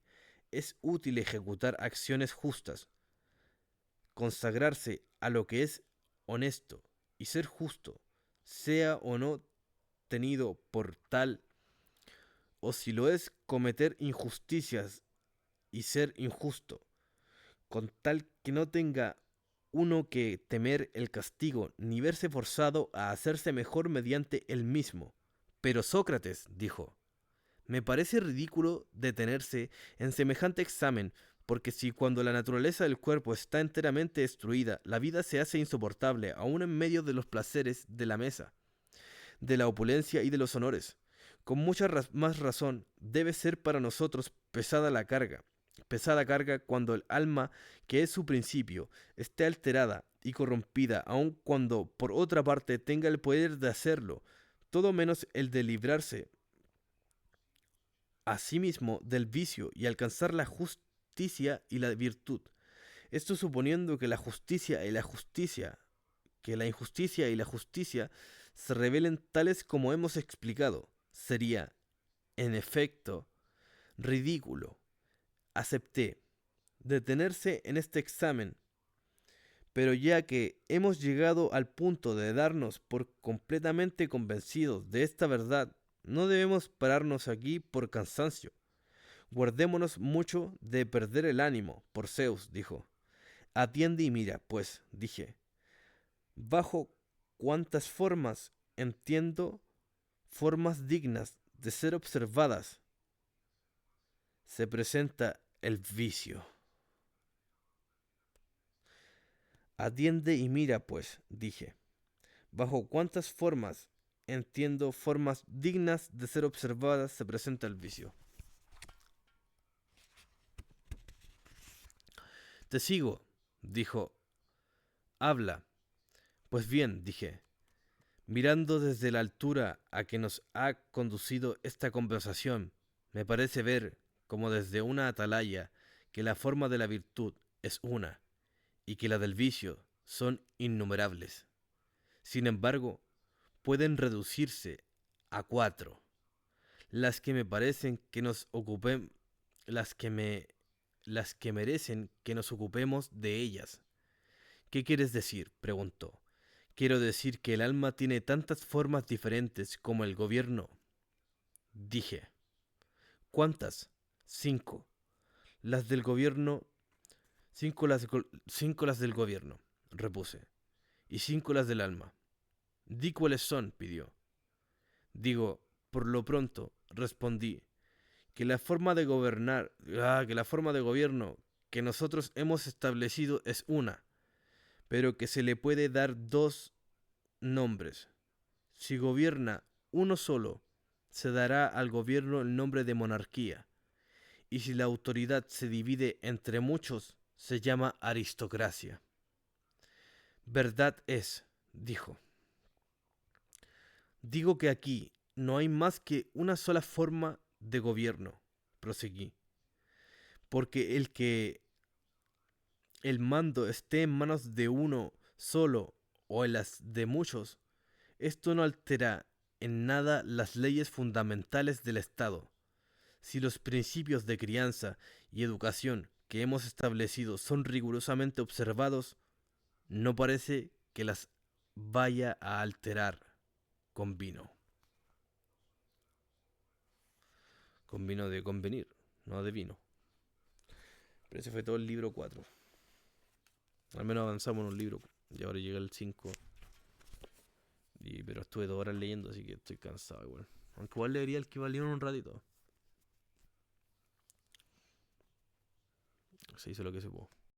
es útil ejecutar acciones justas, consagrarse a lo que es honesto y ser justo, sea o no tenido por tal, o si lo es cometer injusticias y ser injusto, con tal que no tenga uno que temer el castigo ni verse forzado a hacerse mejor mediante el mismo. Pero Sócrates dijo, me parece ridículo detenerse en semejante examen, porque si cuando la naturaleza del cuerpo está enteramente destruida, la vida se hace insoportable aún en medio de los placeres de la mesa, de la opulencia y de los honores, con mucha más razón debe ser para nosotros pesada carga cuando el alma, que es su principio, esté alterada y corrompida, aun cuando por otra parte tenga el poder de hacerlo, todo menos el de librarse a sí mismo del vicio y alcanzar la justicia y la virtud. Esto suponiendo que la injusticia y la justicia se revelen tales como hemos explicado, sería, en efecto, Ridículo. Acepté detenerse en este examen, pero ya que hemos llegado al punto de darnos por completamente convencidos de esta verdad, no debemos pararnos aquí por cansancio. Guardémonos mucho de perder el ánimo, por Zeus, dijo. Atiende y mira, pues, dije, bajo cuántas formas entiendo formas dignas de ser observadas se presenta el vicio. Atiende y mira, pues, dije, bajo cuántas formas entiendo formas dignas de ser observadas se presenta el vicio. Te sigo, dijo. Habla. Pues bien, dije, mirando desde la altura a que nos ha conducido esta conversación, me parece ver, como desde una atalaya, que la forma de la virtud es una, y que la del vicio son innumerables. Sin embargo, pueden reducirse a 4, las que me parecen que nos ocupen, las que merecen que nos ocupemos de ellas. ¿Qué quieres decir?, preguntó. Quiero decir que el alma tiene tantas formas diferentes como el gobierno. Dije. ¿Cuántas? 5. Las del gobierno. 5 las del gobierno, repuse. Y 5 las del alma. Di cuáles son, pidió. Digo, por lo pronto, respondí, que la forma de gobernar, que la forma de gobierno que nosotros hemos establecido es una, pero que se le puede dar 2 nombres. Si gobierna uno solo, se dará al gobierno el nombre de monarquía, y si la autoridad se divide entre muchos, se llama aristocracia. Verdad es, dijo. Digo que aquí no hay más que una sola forma de gobierno, proseguí, porque el que el mando esté en manos de uno solo o en las de muchos, esto no altera en nada las leyes fundamentales del Estado. Si los principios de crianza y educación que hemos establecido son rigurosamente observados, no parece que las vaya a alterar con vino. Con vino de convenir, no de vino. Pero ese fue todo el libro 4. Al menos avanzamos en un libro. Y ahora llega el 5. Pero estuve 2 horas leyendo, así que estoy cansado igual. Aunque igual leería el que valía en un ratito. Se hizo lo que se pudo.